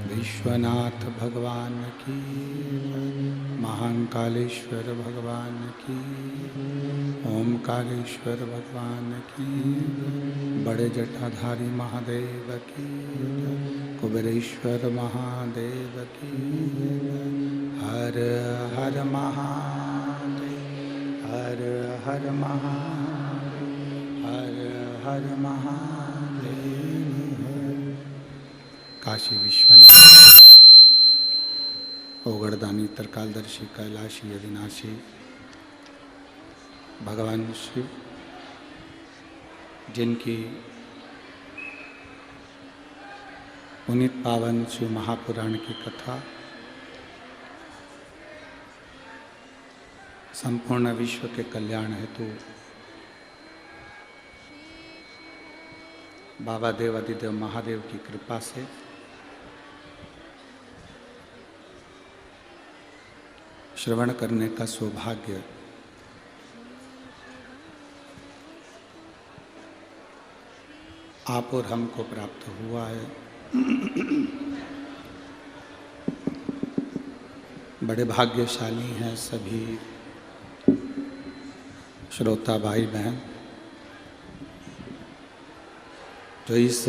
विश्वनाथ भगवान की, महाकालेश्वर भगवान की, ओमकारेश्वर भगवान की, बड़े जटाधारी महादेव की, कुबेरेश्वर महादेव की, हर हर महादेव, हर हर महादेव, हर हर महादेव। काशी विश्वनाथ, ओगड़दानी, त्रिकालदर्शी, कैलाशी, अविनाशी भगवान शिव, जिनकी पुनीत पावन शिव महापुराण की कथा संपूर्ण विश्व के कल्याण हेतु बाबा देव आदिदेव महादेव की कृपा से श्रवण करने का सौभाग्य आप और हमको प्राप्त हुआ है। बड़े भाग्यशाली हैं सभी श्रोता भाई बहन जो इस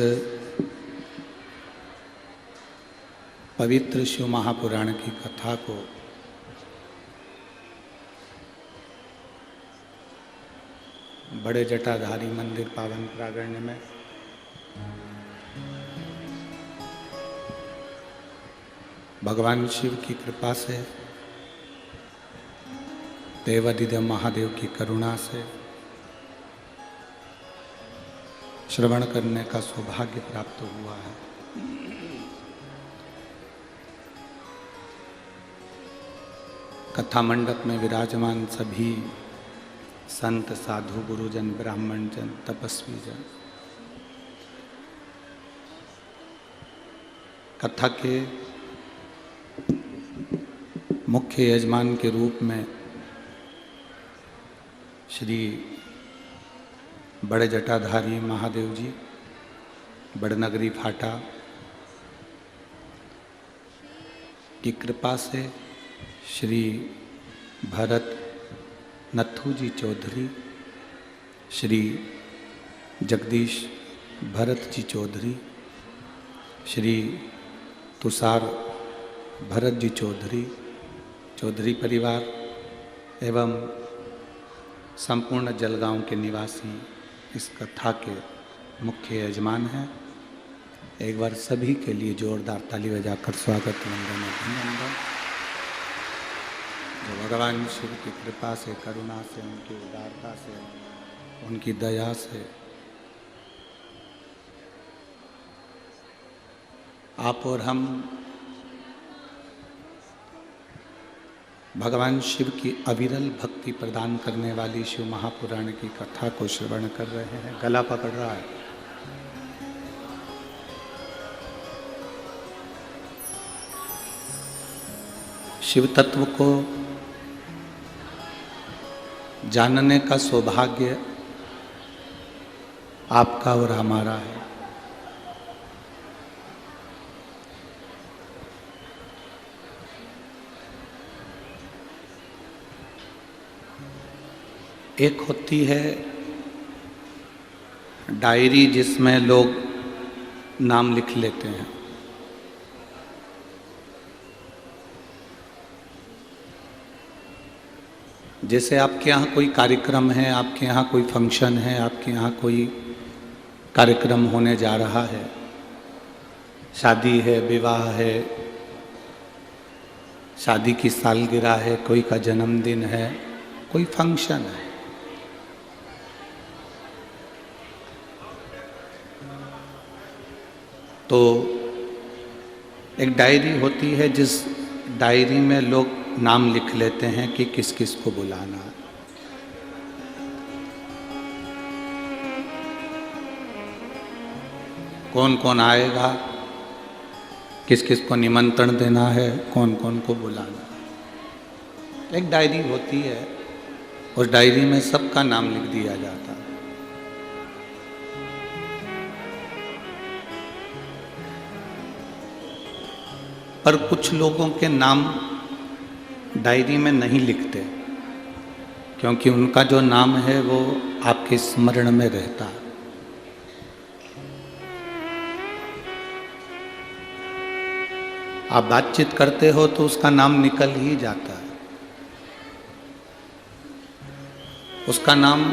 पवित्र शिव महापुराण की कथा को बड़े जटाधारी मंदिर पावन प्रांगण में भगवान शिव की कृपा से, देवादिदेव महादेव की करुणा से श्रवण करने का सौभाग्य प्राप्त हुआ है। कथा मंडप में विराजमान सभी संत, साधु, गुरुजन, ब्राह्मण जन, तपस्वी जन, कथा के मुख्य यजमान के रूप में श्री बड़े जटाधारी महादेव जी, बड़नगरी फाटा की कृपा से श्री भरत नथु जी चौधरी, श्री जगदीश भरत जी चौधरी, श्री तुषार भरत जी चौधरी, चौधरी परिवार एवं संपूर्ण जलगांव के निवासी इस कथा के मुख्य यजमान हैं। एक बार सभी के लिए जोरदार ताली बजाकर स्वागत, वंदन, अभिनंदन। जो भगवान शिव की कृपा से, करुणा से, उनकी उदारता से, उनकी दया से आप और हम भगवान शिव की अविरल भक्ति प्रदान करने वाली शिव महापुराण की कथा को श्रवण कर रहे हैं। गला पकड़ रहा है। शिव तत्व को जानने का सौभाग्य आपका और हमारा है। एक होती है डायरी जिसमें लोग नाम लिख लेते हैं। जैसे आपके यहाँ कोई कार्यक्रम है, आपके यहाँ कोई फंक्शन है, आपके यहाँ कोई कार्यक्रम होने जा रहा है, शादी है, विवाह है, शादी की सालगिरह है, कोई का जन्मदिन है, कोई फंक्शन है, तो एक डायरी होती है जिस डायरी में लोग नाम लिख लेते हैं कि किस किस को बुलाना है। कौन कौन आएगा, किस किस को निमंत्रण देना है, कौन कौन को बुलाना है। एक डायरी होती है, उस डायरी में सबका नाम लिख दिया जाता है। पर कुछ लोगों के नाम डायरी में नहीं लिखते, क्योंकि उनका जो नाम है वो आपके स्मरण में रहता है। आप बातचीत करते हो तो उसका नाम निकल ही जाता है, उसका नाम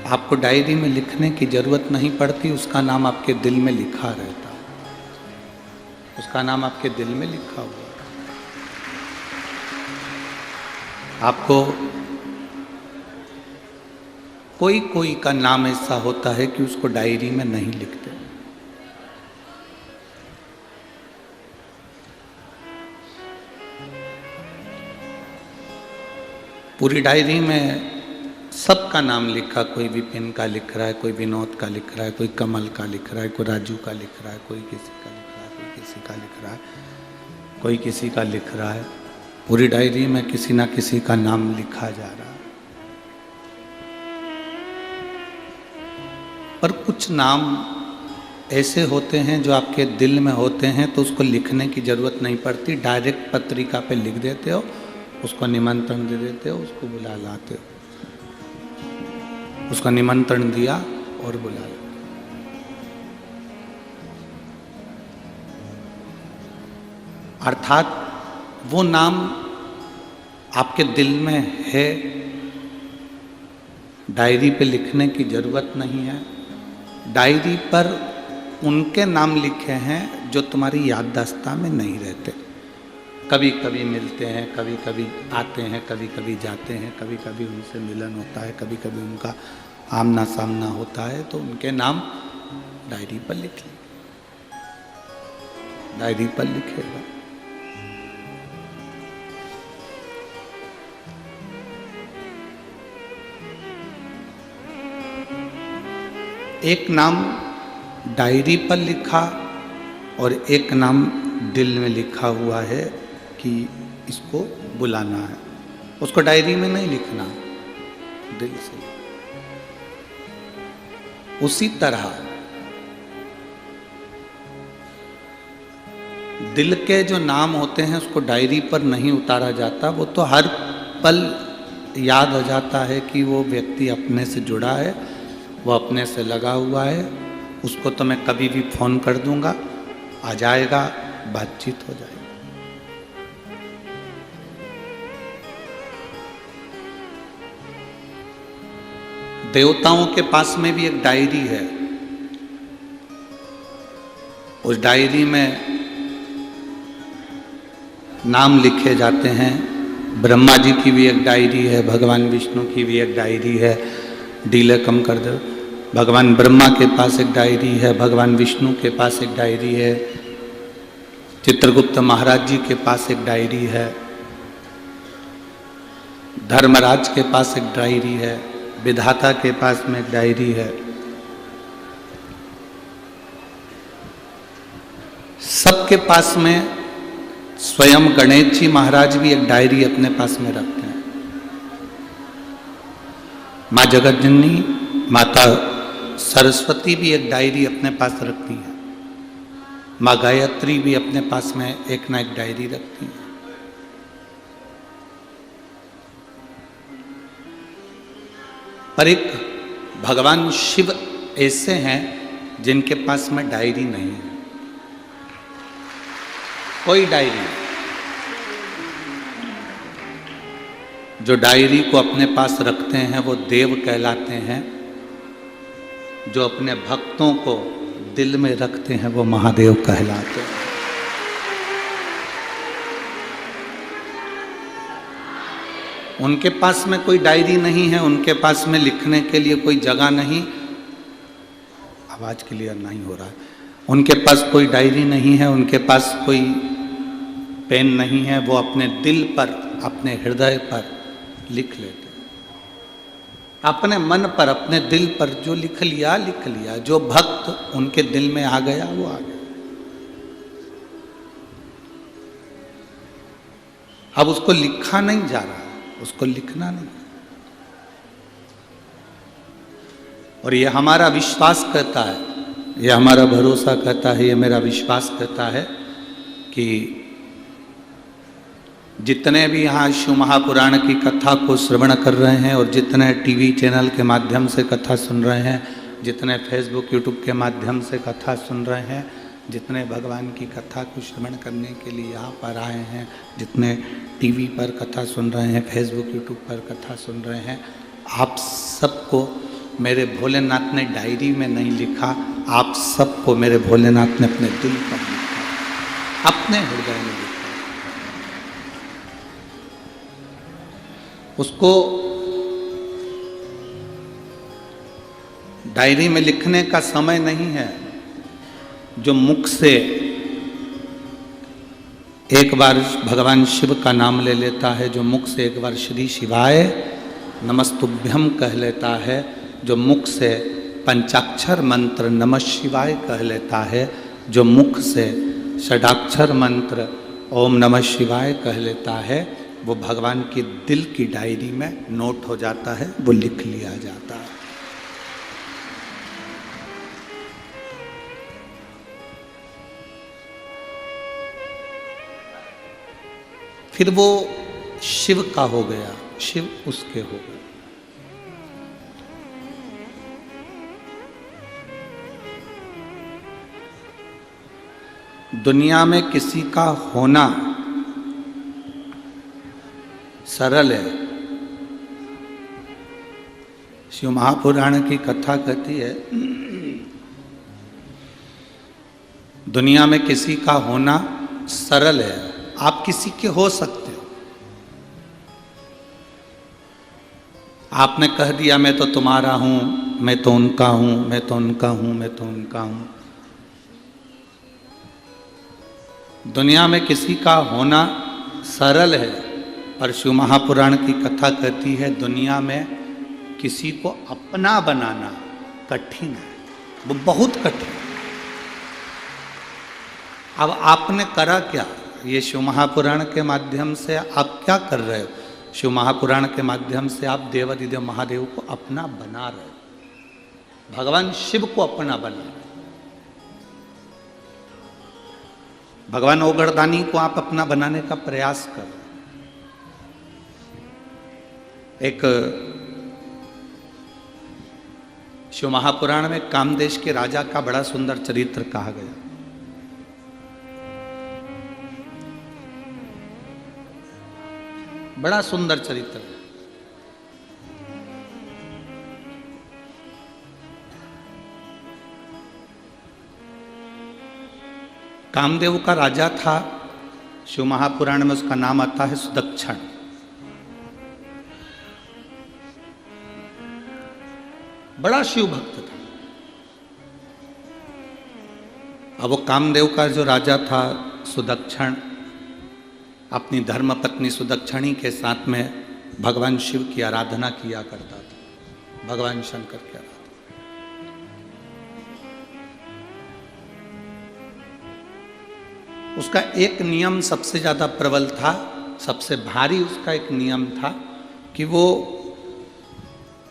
आपको डायरी में लिखने की जरूरत नहीं पड़ती, उसका नाम आपके दिल में लिखा रहता है, उसका नाम आपके दिल में लिखा हुआ है। आपको कोई कोई का नाम ऐसा होता है कि उसको डायरी में नहीं लिखते। पूरी डायरी में सबका नाम लिखा, कोई विपिन का लिख रहा है, कोई विनोद का लिख रहा है, कोई कमल का लिख रहा है, कोई राजू का लिख रहा है, कोई किसी का लिख रहा है, कोई किसी का लिख रहा है, कोई किसी का लिख रहा है। पूरी डायरी में किसी ना किसी का नाम लिखा जा रहा है। पर कुछ नाम ऐसे होते हैं जो आपके दिल में होते हैं, तो उसको लिखने की जरूरत नहीं पड़ती, डायरेक्ट पत्रिका पे लिख देते हो, उसको निमंत्रण दे देते हो, उसको बुला लाते हो, उसका निमंत्रण दिया और बुला लाते। अर्थात वो नाम आपके दिल में है, डायरी पे लिखने की जरूरत नहीं है। डायरी पर उनके नाम लिखे हैं जो तुम्हारी याददाश्त में नहीं रहते। कभी कभी मिलते हैं, कभी कभी आते हैं, कभी कभी जाते हैं, कभी कभी उनसे मिलन होता है, कभी कभी उनका आमना सामना होता है, तो उनके नाम डायरी पर लिख ले, डायरी पर लिखेगा। एक नाम डायरी पर लिखा और एक नाम दिल में लिखा हुआ है कि इसको बुलाना है, उसको डायरी में नहीं लिखना, दिल से। उसी तरह दिल के जो नाम होते हैं उसको डायरी पर नहीं उतारा जाता, वो तो हर पल याद हो जाता है कि वो व्यक्ति अपने से जुड़ा है, वो अपने से लगा हुआ है, उसको तो मैं कभी भी फोन कर दूंगा, आ जाएगा, बातचीत हो जाएगी। देवताओं के पास में भी एक डायरी है, उस डायरी में नाम लिखे जाते हैं। ब्रह्मा जी की भी एक डायरी है, भगवान विष्णु की भी एक डायरी है, डीले कम कर दो। भगवान ब्रह्मा के पास एक डायरी है, भगवान विष्णु के पास एक डायरी है, चित्रगुप्त महाराज जी के पास एक डायरी है, धर्मराज के पास एक डायरी है, विधाता के पास में एक डायरी है। सबके पास में स्वयं गणेश जी महाराज भी एक डायरी अपने पास में रखते हैं। माँ जगतजननी माता सरस्वती भी एक डायरी अपने पास रखती है। माँ गायत्री भी अपने पास में एक ना एक डायरी रखती है। पर एक भगवान शिव ऐसे हैं जिनके पास में डायरी नहीं है, कोई डायरी नहीं। जो डायरी को अपने पास रखते हैं वो देव कहलाते हैं, जो अपने भक्तों को दिल में रखते हैं वो महादेव कहलाते हैं। उनके पास में कोई डायरी नहीं है, उनके पास में लिखने के लिए कोई जगह नहीं, आवाज क्लियर नहीं हो रहा है, उनके पास कोई डायरी नहीं है, उनके पास कोई पेन नहीं है, वो अपने दिल पर, अपने हृदय पर लिख लेते हैं, अपने मन पर, अपने दिल पर जो लिख लिया लिख लिया, जो भक्त उनके दिल में आ गया वो आ गया। अब उसको लिखा नहीं जा रहा, उसको लिखना नहीं। और ये हमारा विश्वास कहता है, ये हमारा भरोसा कहता है, ये मेरा विश्वास कहता है कि जितने भी यहाँ शिव महापुराण की कथा को श्रवण कर रहे हैं और जितने टीवी चैनल के माध्यम से कथा सुन रहे हैं, जितने फेसबुक यूट्यूब के माध्यम से कथा सुन रहे हैं, जितने भगवान की कथा को श्रवण करने के लिए यहाँ पर आए हैं, जितने टीवी पर कथा सुन रहे हैं, फेसबुक यूट्यूब पर कथा सुन रहे हैं, आप सबको मेरे भोलेनाथ ने डायरी में नहीं लिखा, आप सबको मेरे भोलेनाथ ने अपने दिल पर लिखा, अपने हृदय में लिखा। उसको डायरी में लिखने का समय नहीं है। जो मुख से एक बार भगवान शिव का नाम ले लेता है, जो मुख से एक बार श्री शिवाय नमस्तुभ्यम कह लेता है, जो मुख से पंचाक्षर मंत्र नमः शिवाय कह लेता है, जो मुख से षडाक्षर मंत्र ओम नमः शिवाय कह लेता है, वो भगवान की दिल की डायरी में नोट हो जाता है, वो लिख लिया जाता है। फिर वो शिव का हो गया, शिव उसके हो गए। दुनिया में किसी का होना सरल है। शिव महापुराण की कथा कहती है, दुनिया में किसी का होना सरल है। आप किसी के हो सकते हो। आपने कह दिया मैं तो तुम्हारा हूं, मैं तो उनका हूं, मैं तो उनका हूं, मैं तो उनका हूं। दुनिया में किसी का होना सरल है, पर शिव महापुराण की कथा कहती है दुनिया में किसी को अपना बनाना कठिन है, वो बहुत कठिन। अब आपने करा क्या? ये शिव महापुराण के माध्यम से आप क्या कर रहे हो? शिव महापुराण के माध्यम से आप देवाधिदेव महादेव को अपना बना रहे हो, भगवान शिव को अपना बना रहे हो। भगवान ओगरदानी को आप अपना बनाने का प्रयास कर रहे हो। एक शिव महापुराण में कामदेश के राजा का बड़ा सुंदर चरित्र कहा गया। बड़ा सुंदर चरित्र है। कामदेव का राजा था, शिव महापुराण में उसका नाम आता है सुदक्षण। बड़ा शिव भक्त था। अब वो कामदेव का जो राजा था सुदक्षण, अपनी धर्म पत्नी सुदक्षिणी के साथ में भगवान शिव की आराधना किया करता था, भगवान शंकर की आराधना। उसका एक नियम सबसे ज्यादा प्रबल था, सबसे भारी उसका एक नियम था कि वो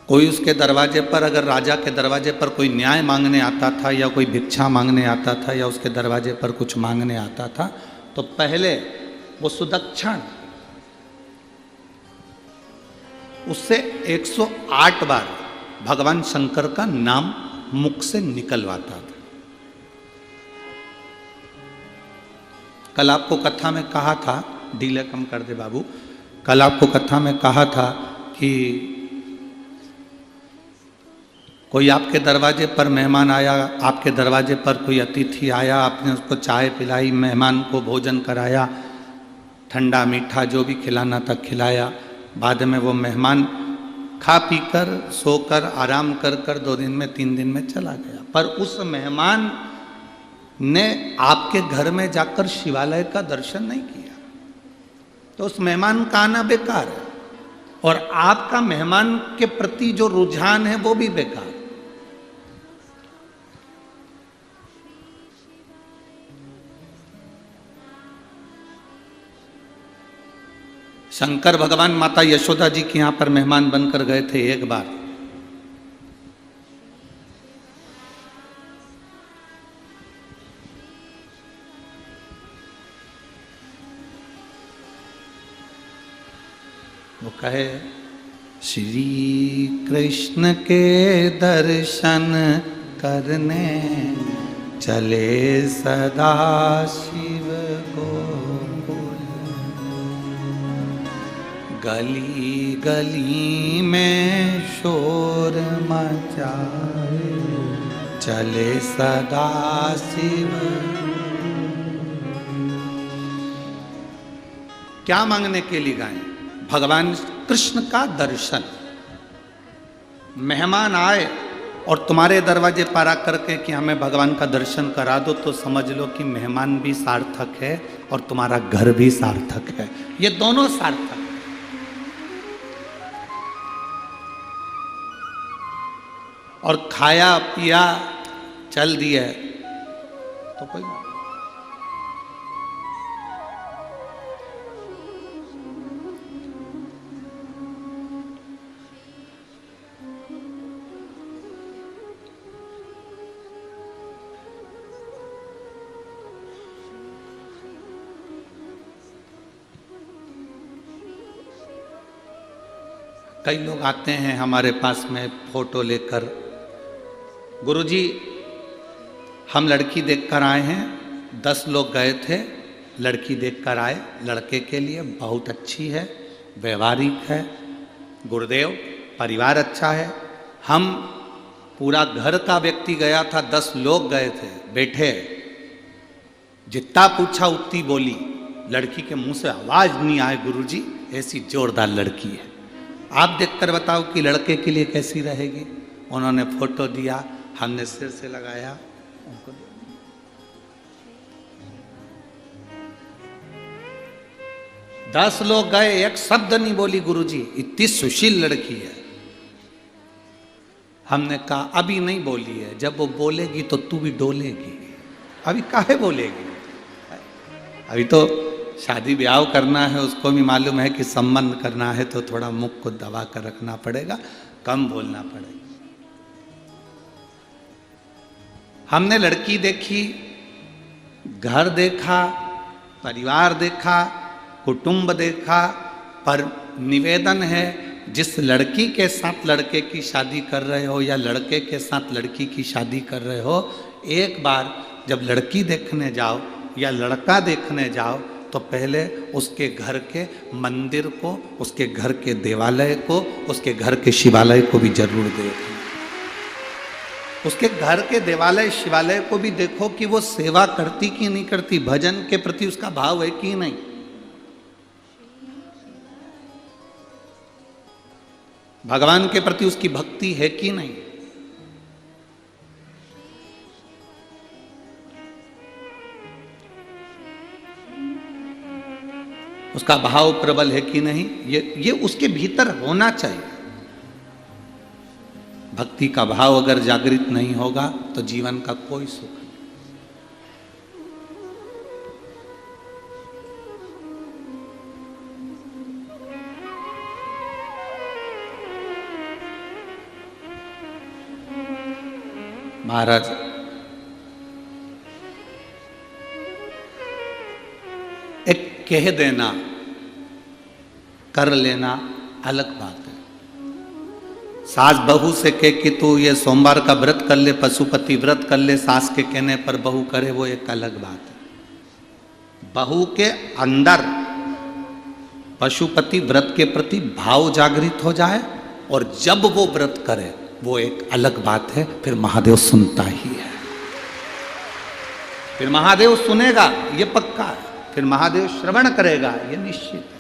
कोई उसके दरवाजे पर, अगर राजा के दरवाजे पर कोई न्याय मांगने आता था या कोई भिक्षा मांगने आता था या उसके दरवाजे पर कुछ मांगने आता था, तो पहले वो सुदक्षण उससे 108 बार भगवान शंकर का नाम मुख से निकलवाता था। कल आपको कथा में कहा था, डीले कम कर दे बाबू, कल आपको कथा में कहा था कि कोई आपके दरवाजे पर मेहमान आया, आपके दरवाजे पर कोई अतिथि आया, आपने उसको चाय पिलाई, मेहमान को भोजन कराया, ठंडा मीठा जो भी खिलाना था खिलाया। बाद में वो मेहमान खा पी कर सोकर आराम कर कर 2 दिन में 3 दिन में चला गया। पर उस मेहमान ने आपके घर में जाकर शिवालय का दर्शन नहीं किया, तो उस मेहमान का आना बेकार है और आपका मेहमान के प्रति जो रुझान है वो भी बेकार। शंकर भगवान माता यशोदा जी के यहां पर मेहमान बनकर गए थे एक बार। वो कहे श्री कृष्ण के दर्शन करने चले सदा शिव गोकुल, गली गली में शोर मचाए चले सदा शिव। क्या मांगने के लिए गए? भगवान कृष्ण का दर्शन। मेहमान आए और तुम्हारे दरवाजे पर आकर के कि हमें भगवान का दर्शन करा दो, तो समझ लो कि मेहमान भी सार्थक है और तुम्हारा घर भी सार्थक है, ये दोनों सार्थक है। और खाया पिया चल दिया तो कोई बात। कई लोग आते हैं हमारे पास में फोटो लेकर, गुरुजी हम लड़की देखकर आए हैं, 10 लोग गए थे, लड़की देखकर आए, लड़के के लिए बहुत अच्छी है, व्यवहारिक है, गुरुदेव परिवार अच्छा है। हम पूरा घर का व्यक्ति गया था, 10 लोग गए थे, बैठे, जितना पूछा उतनी बोली, लड़की के मुंह से आवाज नहीं आए गुरुजी, ऐसी जोरदार लड़की है, आप देखकर बताओ कि लड़के के लिए कैसी रहेगी। उन्होंने फोटो दिया, हमने सिर से लगाया, उनको 10 लोग गए, एक शब्द नहीं बोली गुरुजी, इतनी सुशील लड़की है। हमने कहा अभी नहीं बोली है, जब वो बोलेगी तो तू भी डोलेगी, अभी काहे बोलेगी? अभी तो शादी ब्याह करना है, उसको भी मालूम है कि संबंध करना है तो थोड़ा मुख को दबा कर रखना पड़ेगा, कम बोलना पड़ेगा। हमने लड़की देखी, घर देखा, परिवार देखा, कुटुंब देखा, पर निवेदन है जिस लड़की के साथ लड़के की शादी कर रहे हो या लड़के के साथ लड़की की शादी कर रहे हो, एक बार जब लड़की देखने जाओ या लड़का देखने जाओ तो पहले उसके घर के मंदिर को, उसके घर के देवालय को, उसके घर के शिवालय को भी जरूर देखो। उसके घर के देवालय शिवालय को भी देखो कि वो सेवा करती कि नहीं करती, भजन के प्रति उसका भाव है कि नहीं। भगवान के प्रति उसकी भक्ति है कि नहीं। उसका भाव प्रबल है कि नहीं, ये उसके भीतर होना चाहिए। भक्ति का भाव अगर जागृत नहीं होगा तो जीवन का कोई सुख नहीं। महाराज एक कह देना, कर लेना अलग बात है, सास बहू से कहे कि तू ये सोमवार का व्रत कर ले, पशुपति व्रत कर ले, सास के कहने पर बहू करे, वो एक अलग बात है। बहू के अंदर पशुपति व्रत के प्रति भाव जागृत हो जाए और जब वो व्रत करे, वो एक अलग बात है। फिर महादेव सुनता ही है, फिर महादेव सुनेगा, ये पक्का है। फिर महादेव श्रवण करेगा, ये निश्चित है।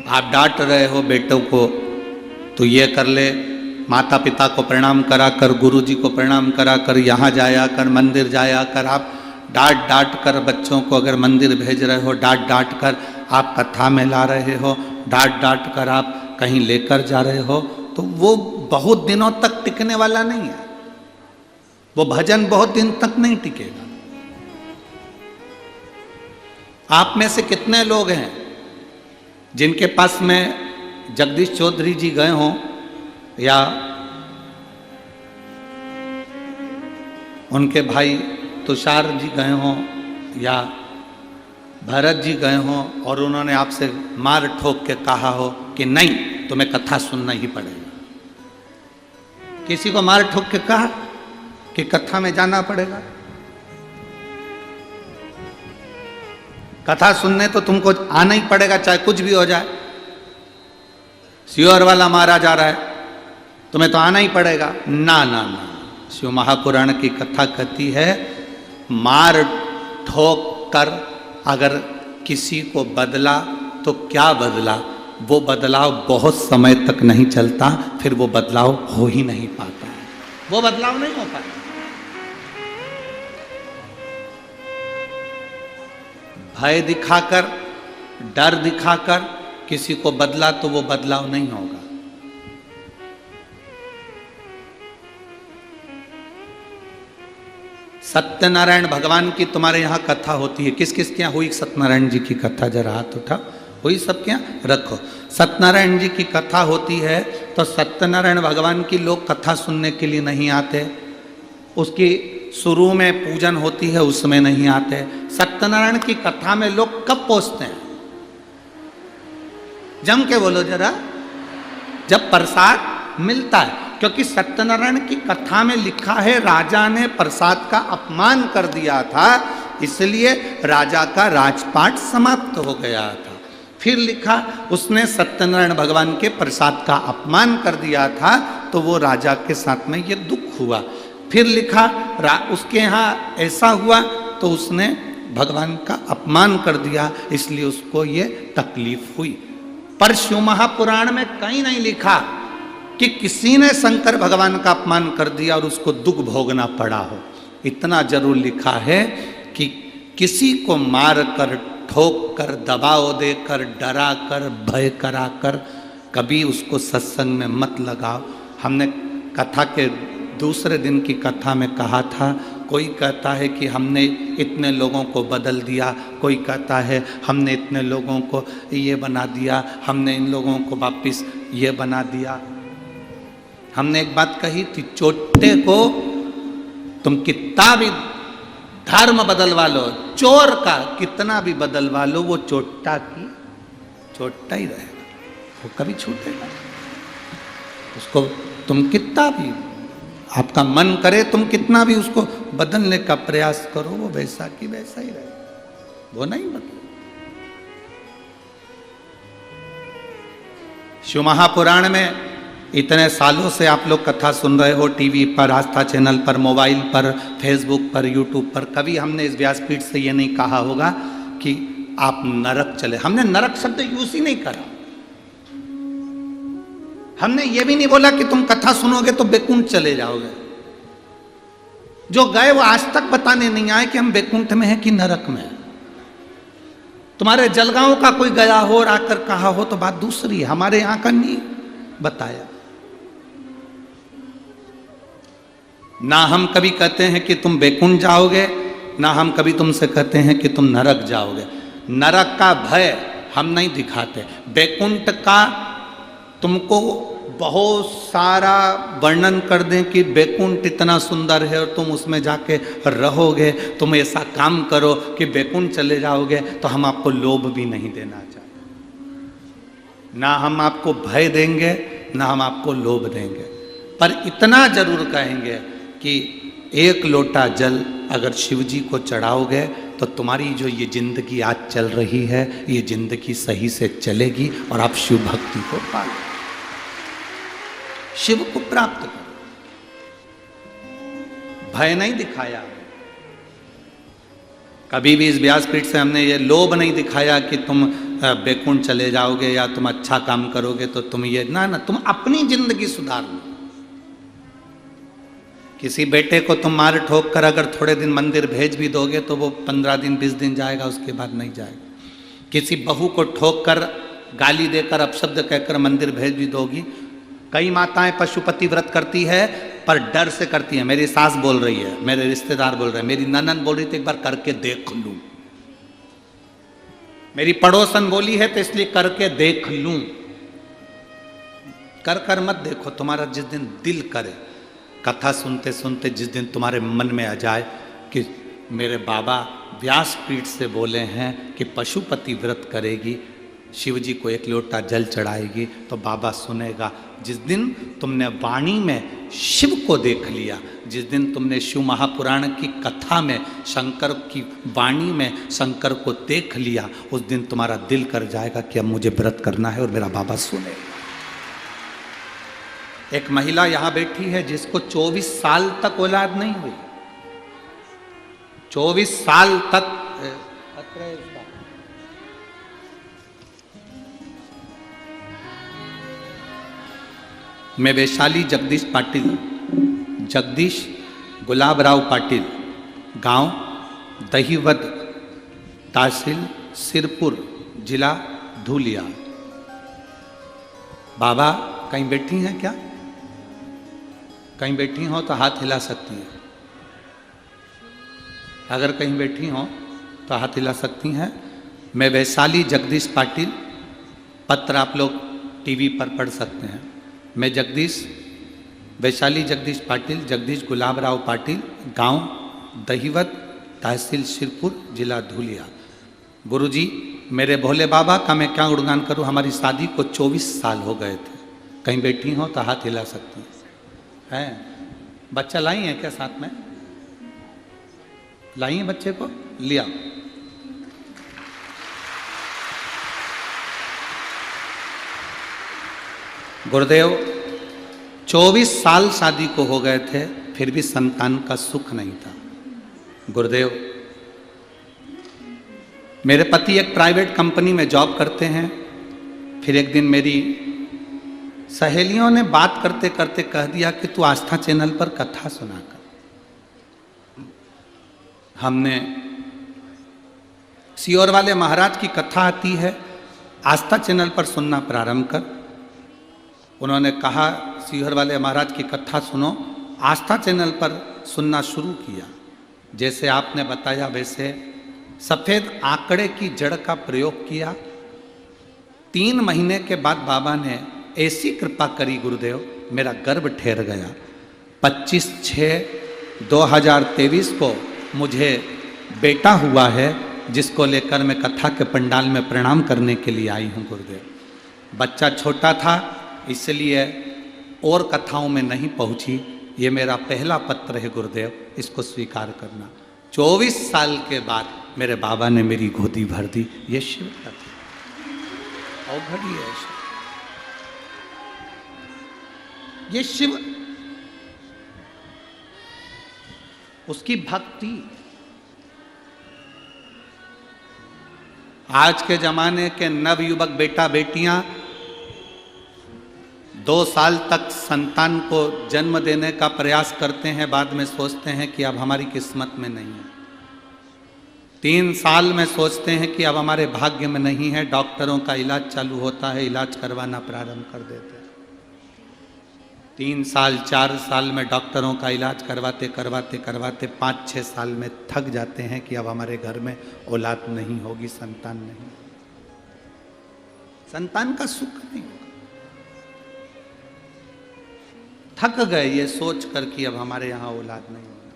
आप डांट रहे हो बेटों को, तो ये कर ले, माता पिता को प्रणाम करा कर, गुरु जी को प्रणाम करा कर, यहाँ जाया कर, मंदिर जाया कर। आप डांट डांट कर बच्चों को अगर मंदिर भेज रहे हो, डांट डांट कर आप कथा में ला रहे हो, डांट डांट कर आप कहीं लेकर जा रहे हो, तो वो बहुत दिनों तक टिकने वाला नहीं है। वो भजन बहुत दिन तक नहीं टिकेगा। आप में से कितने लोग हैं जिनके पास में जगदीश चौधरी जी गए हों, या उनके भाई तुषार जी गए हों, या भरत जी गए हों, और उन्होंने आपसे मार ठोक के कहा हो कि नहीं, तुम्हें कथा सुनना ही पड़ेगा? किसी को मार ठोक के कहा कि कथा में जाना पड़ेगा? कथा सुनने तो तुमको आना ही पड़ेगा, चाहे कुछ भी हो जाए। सियोर वाला मारा जा रहा है, तुम्हें तो आना ही पड़ेगा। ना ना ना, शिव महापुराण की कथा कहती है, मार ठोक कर अगर किसी को बदला तो क्या बदला, वो बदलाव बहुत समय तक नहीं चलता, फिर वो बदलाव हो ही नहीं पाता, वो बदलाव नहीं हो पाता। भय दिखाकर, डर दिखाकर किसी को बदला तो वो बदलाव नहीं होगा। सत्यनारायण भगवान की तुम्हारे यहाँ कथा होती है, किस किस के यहाँ हुई सत्यनारायण जी की कथा? जरा हाथ उठा, हुई सबके यहाँ? रखो। सत्यनारायण जी की कथा होती है तो सत्यनारायण भगवान की लोग कथा सुनने के लिए नहीं आते, उसकी शुरू में पूजन होती है उसमें नहीं आते। सत्यनारायण की कथा में लोग कब पहुंचते हैं? जम के बोलो जरा, जब प्रसाद मिलता है। क्योंकि सत्यनारायण की कथा में लिखा है, राजा ने प्रसाद का अपमान कर दिया था, इसलिए राजा का राजपाट समाप्त हो गया था। फिर लिखा, उसने सत्यनारायण भगवान के प्रसाद का अपमान कर दिया था, तो वो राजा के साथ में ये दुख हुआ। फिर लिखा, उसके यहाँ ऐसा हुआ तो उसने भगवान का अपमान कर दिया, इसलिए उसको ये तकलीफ हुई। पर शिव महापुराण में कहीं नहीं लिखा कि किसी ने शंकर भगवान का अपमान कर दिया और उसको दुख भोगना पड़ा हो। इतना जरूर लिखा है कि किसी को मार कर, ठोक कर, दबाव देकर, डरा कर, भय करा कर कभी उसको सत्संग में मत लगाओ। हमने कथा के दूसरे दिन की कथा में कहा था, कोई कहता है कि हमने इतने लोगों को बदल दिया, कोई कहता है हमने इतने लोगों को ये बना दिया, हमने इन लोगों को वापस ये बना दिया। हमने एक बात कही थी, चोटे को तुम कितना भी धर्म बदलवा लो, चोर का कितना भी बदलवा लो, वो चोटा की चोटा ही रहेगा, वो कभी छूटेगा। उसको तुम कितना भी, आपका मन करे तुम कितना भी उसको बदलने का प्रयास करो, वो वैसा की वैसा ही रहेगा, वो नहीं बदले। शिव महापुराण में इतने सालों से आप लोग कथा सुन रहे हो, टीवी पर, आस्था चैनल पर, मोबाइल पर, फेसबुक पर, यूट्यूब पर। कभी हमने इस व्यासपीठ से ये नहीं कहा होगा कि आप नरक चले। हमने नरक शब्द यूज ही नहीं करा। हमने ये भी नहीं बोला कि तुम कथा सुनोगे तो बैकुंठ चले जाओगे। जो गए वो आज तक बताने नहीं आए कि हम बैकुंठ में हैं कि नरक में हैं। तुम्हारे जलगांव का कोई गया हो और आकर कहा हो तो बात दूसरी है, हमारे यहां का नहीं बताया। ना हम कभी कहते हैं कि तुम बैकुंठ जाओगे, ना हम कभी तुमसे कहते हैं कि तुम नरक जाओगे। नरक का भय हम नहीं दिखाते। बैकुंठ का तुमको बहुत सारा वर्णन कर दें कि बैकुंठ इतना सुंदर है और तुम उसमें जाके रहोगे, तुम ऐसा काम करो कि बैकुंठ चले जाओगे, तो हम आपको लोभ भी नहीं देना चाहते। ना हम आपको भय देंगे, ना हम आपको लोभ देंगे, पर इतना जरूर कहेंगे कि एक लोटा जल अगर शिव जी को चढ़ाओगे तो तुम्हारी जो ये जिंदगी आज चल रही है, ये जिंदगी सही से चलेगी और आप शिव भक्ति को पाओगे, शिव को प्राप्त करो। भय नहीं दिखाया कभी भी, इस व्यासपीठ से हमने ये लोभ नहीं दिखाया कि तुम बैकुंठ चले जाओगे या तुम अच्छा काम करोगे तो तुम ये ना, तुम अपनी जिंदगी सुधार लो। किसी बेटे को तुम मार ठोक कर अगर थोड़े दिन मंदिर भेज भी दोगे तो वो 15 दिन 20 दिन जाएगा, उसके बाद नहीं जाएगा। किसी बहू को ठोक कर, गाली देकर, अपशब्द कहकर मंदिर भेज भी दोगी। कई माताएं पशुपति व्रत करती है पर डर से करती है। मेरी सास बोल रही है, मेरे रिश्तेदार बोल रहे हैं, मेरी ननद बोल रही थी एक बार करके देख लूं, मेरी पड़ोसन बोली है तो इसलिए करके देख लूं। कर कर मत देखो, तुम्हारा जिस दिन दिल करे, कथा सुनते सुनते जिस दिन तुम्हारे मन में आ जाए कि मेरे बाबा व्यासपीठ से बोले हैं कि पशुपति व्रत करेगी, शिव जी को एक लोटा जल चढ़ाएगी, तो बाबा सुनेगा। जिस दिन तुमने वाणी में शिव को देख लिया, जिस दिन तुमने शिव महापुराण की कथा में शंकर की वाणी में शंकर को देख लिया, उस दिन तुम्हारा दिल कर जाएगा कि अब मुझे व्रत करना है और मेरा बाबा सुनेगा। एक महिला यहां बैठी है जिसको 24 साल तक औलाद नहीं हुई, 24 साल तक। मैं वैशाली जगदीश पाटिल, जगदीश गुलाबराव पाटिल, गांव दहीवद, तहसील सिरपुर, जिला धूलिया। बाबा कहीं बैठी हैं क्या? कहीं बैठी हो तो हाथ हिला सकती है। अगर कहीं बैठी हो तो हाथ हिला सकती हैं। मैं वैशाली जगदीश पाटिल, पत्र आप लोग टीवी पर पढ़ सकते हैं। मैं जगदीश, वैशाली जगदीश पाटिल, जगदीश गुलाबराव पाटिल, गांव दहीवद, तहसील सिरपुर, जिला धूलिया। गुरुजी, मेरे भोले बाबा का मैं क्या गुणगान करूं। हमारी शादी को 24 साल हो गए थे। कहीं बैठी हो तो हाथ हिला सकती हैं। बच्चा लाई है क्या साथ में? लाई है बच्चे को? लिया। गुरुदेव 24 साल शादी को हो गए थे, फिर भी संतान का सुख नहीं था। गुरुदेव, मेरे पति एक प्राइवेट कंपनी में जॉब करते हैं। फिर एक दिन मेरी सहेलियों ने बात करते करते कह दिया कि तू आस्था चैनल पर कथा सुना कर। हमने सियोर वाले महाराज की कथा आती है, आस्था चैनल पर सुनना प्रारंभ कर। उन्होंने कहा सियोर वाले महाराज की कथा सुनो। आस्था चैनल पर सुनना शुरू किया। जैसे आपने बताया वैसे सफेद आंकड़े की जड़ का प्रयोग किया। 3 महीने के बाद बाबा ने ऐसी कृपा करी गुरुदेव, मेरा गर्भ ठहर गया। 25/6/2023 को मुझे बेटा हुआ है, जिसको लेकर मैं कथा के पंडाल में प्रणाम करने के लिए आई हूँ गुरुदेव। बच्चा छोटा था इसलिए और कथाओं में नहीं पहुँची। ये मेरा पहला पत्र है गुरुदेव, इसको स्वीकार करना। 24 साल के बाद मेरे बाबा ने मेरी गोदी भर दी। ये शिव का अवघड़ी है। ये शिव, उसकी भक्ति। आज के जमाने के नवयुवक बेटा बेटियां 2 साल तक संतान को जन्म देने का प्रयास करते हैं, बाद में सोचते हैं कि अब हमारी किस्मत में नहीं है। 3 साल में सोचते हैं कि अब हमारे भाग्य में नहीं है। डॉक्टरों का इलाज चालू होता है, इलाज करवाना प्रारंभ कर देते हैं। 3 साल 4 साल में डॉक्टरों का इलाज करवाते करवाते करवाते 5-6 साल में थक जाते हैं कि अब हमारे घर में औलाद नहीं होगी, संतान नहीं, संतान का सुख नहीं होगा। थक गए ये सोच कर कि अब हमारे यहाँ औलाद नहीं होगा।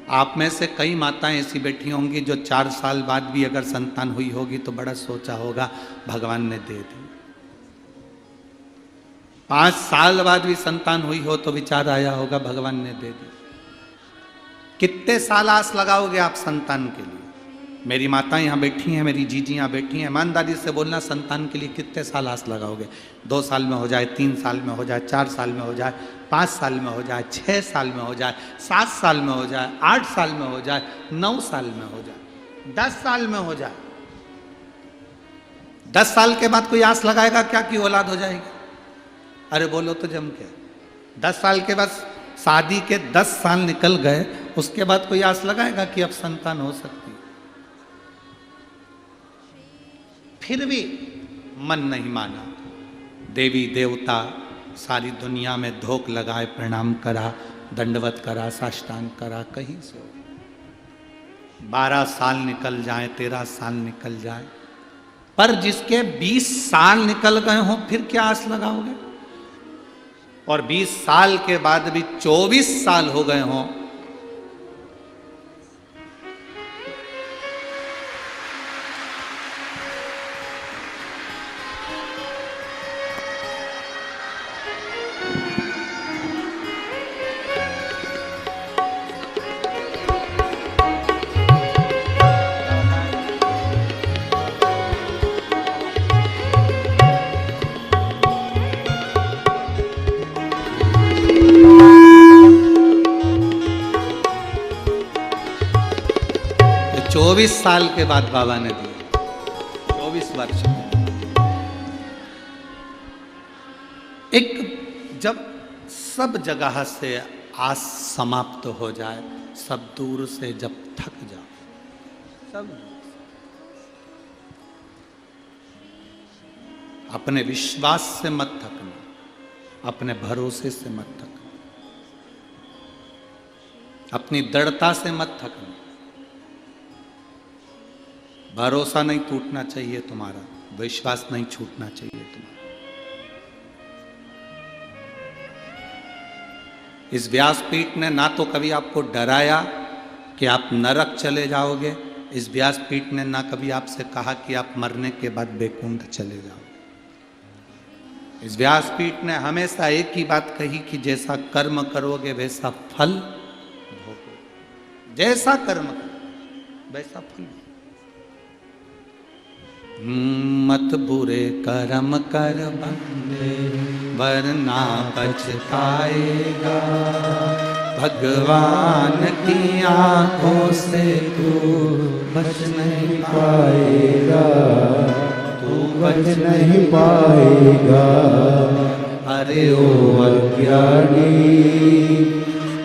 आप में से कई माताएं ऐसी बैठी होंगी जो 4 साल बाद भी अगर संतान हुई होगी तो बड़ा सोचा होगा भगवान ने दे दी। 5 साल बाद भी संतान हुई हो तो विचार आया होगा भगवान ने दे दी। कितने साल आस लगाओगे आप संतान के लिए? मेरी माताएं यहाँ बैठी हैं, मेरी जीजी यहाँ बैठी हैं, ईमानदारी से बोलना, संतान के लिए कितने साल आस लगाओगे? 2 साल में हो जाए, 3 साल में हो जाए, 4 साल में हो जाए, 5 साल में हो जाए, 6 साल में हो जाए, 7 साल में हो जाए, 8 साल में हो जाए, 9 साल में हो जाए, 10 साल में हो जाए। 10 साल के बाद कोई आस लगाएगा क्या कि औलाद हो जाएगी? अरे बोलो तो जम के। 10 साल के बाद शादी के 10 साल निकल गए, उसके बाद कोई आस लगाएगा कि अब संतान हो सकती? फिर भी मन नहीं माना। देवी देवता सारी दुनिया में धोख लगाए, प्रणाम करा, दंडवत करा, साष्टांग करा, कहीं से 12 साल निकल जाए, 13 साल निकल जाए, पर जिसके 20 साल निकल गए हों फिर क्या आस लगाओगे? और 20 साल के बाद भी 24 साल हो गए हों, तो 24 साल के बाद बाबा ने दिया, 24 वर्ष में। एक जब सब जगह से आस समाप्त हो जाए, सब दूर से जब थक जाओ, सब अपने विश्वास से मत थकना, अपने भरोसे से मत थकना, अपनी दृढ़ता से मत थकना। भरोसा नहीं टूटना चाहिए तुम्हारा, विश्वास नहीं छूटना चाहिए तुम्हारा। इस व्यासपीठ ने ना तो कभी आपको डराया कि आप नरक चले जाओगे, इस व्यासपीठ ने ना कभी आपसे कहा कि आप मरने के बाद बैकुंठ चले जाओगे। इस व्यासपीठ ने हमेशा एक ही बात कही कि जैसा कर्म करोगे वैसा फल भोगोगे, जैसा कर्म करोगे वैसा फल। मत बुरे कर्म कर बंदे वरना पछताएगा, भगवान की आंखों से तू बच नहीं पाएगा, तू बच नहीं पाएगा। अरे ओ अज्ञानी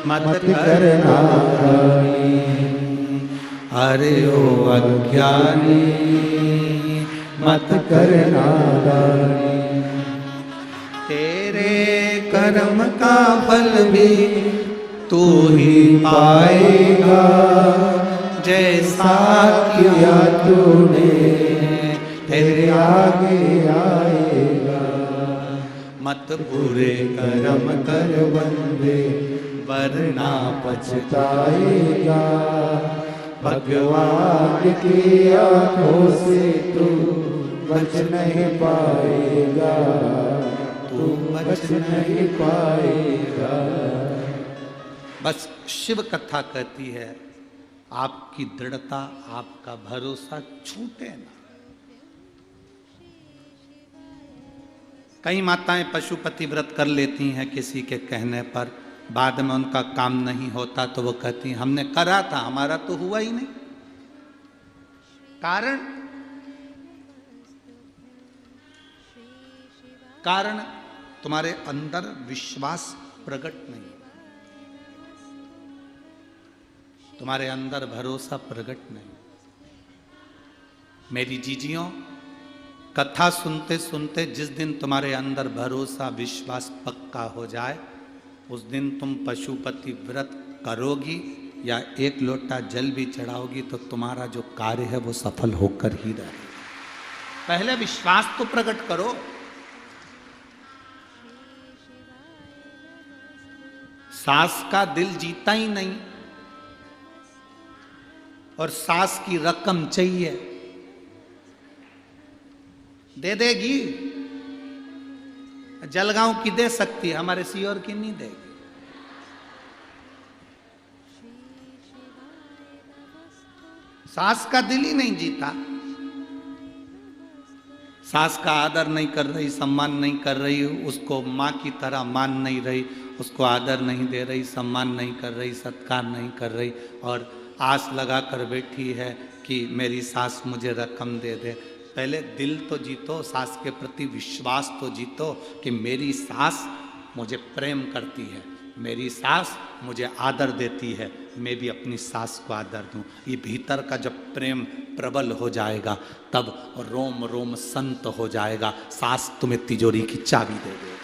मत करना, अरे ओ अज्ञानी मत करना। तेरे कर्म का फल भी तू ही पाएगा, जैसा किया तूने तेरे आगे आएगा। मत बुरे कर्म कर बंदे वरना पछताएगा, भगवान की आंखों से तू बच नहीं पाएगा, तू बच नहीं पाएगा। बस शिव कथा कहती है आपकी दृढ़ता, आपका भरोसा छूटे ना। कई माताएं पशुपति व्रत कर लेती हैं किसी के कहने पर, बाद में उनका काम नहीं होता तो वो कहती हैं हमने करा था, हमारा तो हुआ ही नहीं। कारण तुम्हारे अंदर विश्वास प्रकट नहीं, तुम्हारे अंदर भरोसा प्रकट नहीं। मेरी जीजियों, कथा सुनते सुनते जिस दिन तुम्हारे अंदर भरोसा विश्वास पक्का हो जाए, उस दिन तुम पशुपति व्रत करोगी या 1 लोटा जल भी चढ़ाओगी तो तुम्हारा जो कार्य है वो सफल होकर ही रहेगा। पहले विश्वास तो प्रकट करो। सास का दिल जीता ही नहीं और सास की रकम चाहिए, दे देगी। जलगांव की दे सकती है, हमारे सीहोर की नहीं देगी। सास का दिल ही नहीं जीता, सास का आदर नहीं कर रही, सम्मान नहीं कर रही, उसको माँ की तरह मान नहीं रही, उसको आदर नहीं दे रही, सम्मान नहीं कर रही, सत्कार नहीं कर रही, और आस लगा कर बैठी है कि मेरी सास मुझे रकम दे दे। पहले दिल तो जीतो, सास के प्रति विश्वास तो जीतो कि मेरी सास मुझे प्रेम करती है, मेरी सास मुझे आदर देती है, मैं भी अपनी सास को आदर दूं। ये भीतर का जब प्रेम प्रबल हो जाएगा तब रोम रोम संत हो जाएगा, सास तुम्हें तिजोरी की चाबी दे देगी।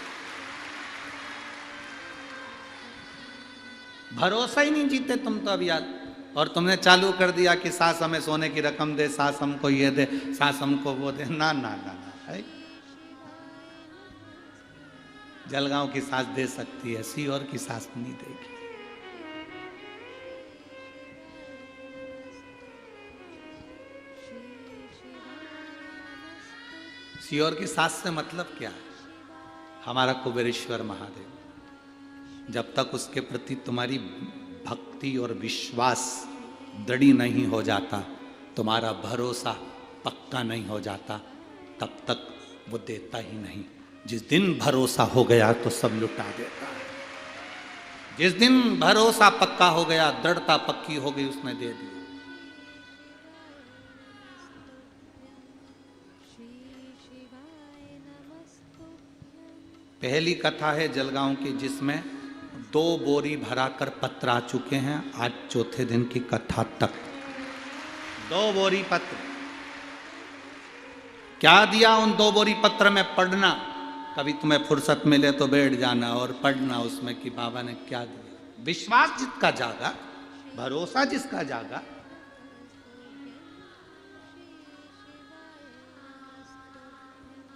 भरोसा ही नहीं जीते तुम तो अब यार, और तुमने चालू कर दिया कि सास हमें सोने की रकम दे, सास हमको ये दे, सास हमको वो दे। ना ना ना ना, है? जलगांव की सास दे सकती है, सीहोर की सास नहीं देगी। सीहोर की सास से मतलब क्या है? हमारा कुबेरेश्वर महादेव, जब तक उसके प्रति तुम्हारी भक्ति और विश्वास दृढ़ नहीं हो जाता, तुम्हारा भरोसा पक्का नहीं हो जाता, तब तक वो देता ही नहीं। जिस दिन भरोसा हो गया तो सब लुटा देता है। जिस दिन भरोसा पक्का हो गया, दृढ़ता पक्की हो गई, उसने दे दी। पहली कथा है जलगांव की जिसमें 2 बोरी भराकर पत्र आ चुके हैं, आज चौथे दिन की कथा तक 2 बोरी पत्र। क्या दिया उन 2 बोरी पत्र में? पढ़ना, कभी तुम्हें फुर्सत मिले तो बैठ जाना और पढ़ना उसमें कि बाबा ने क्या दिया। विश्वास जिसका जागा, भरोसा जिसका जागा,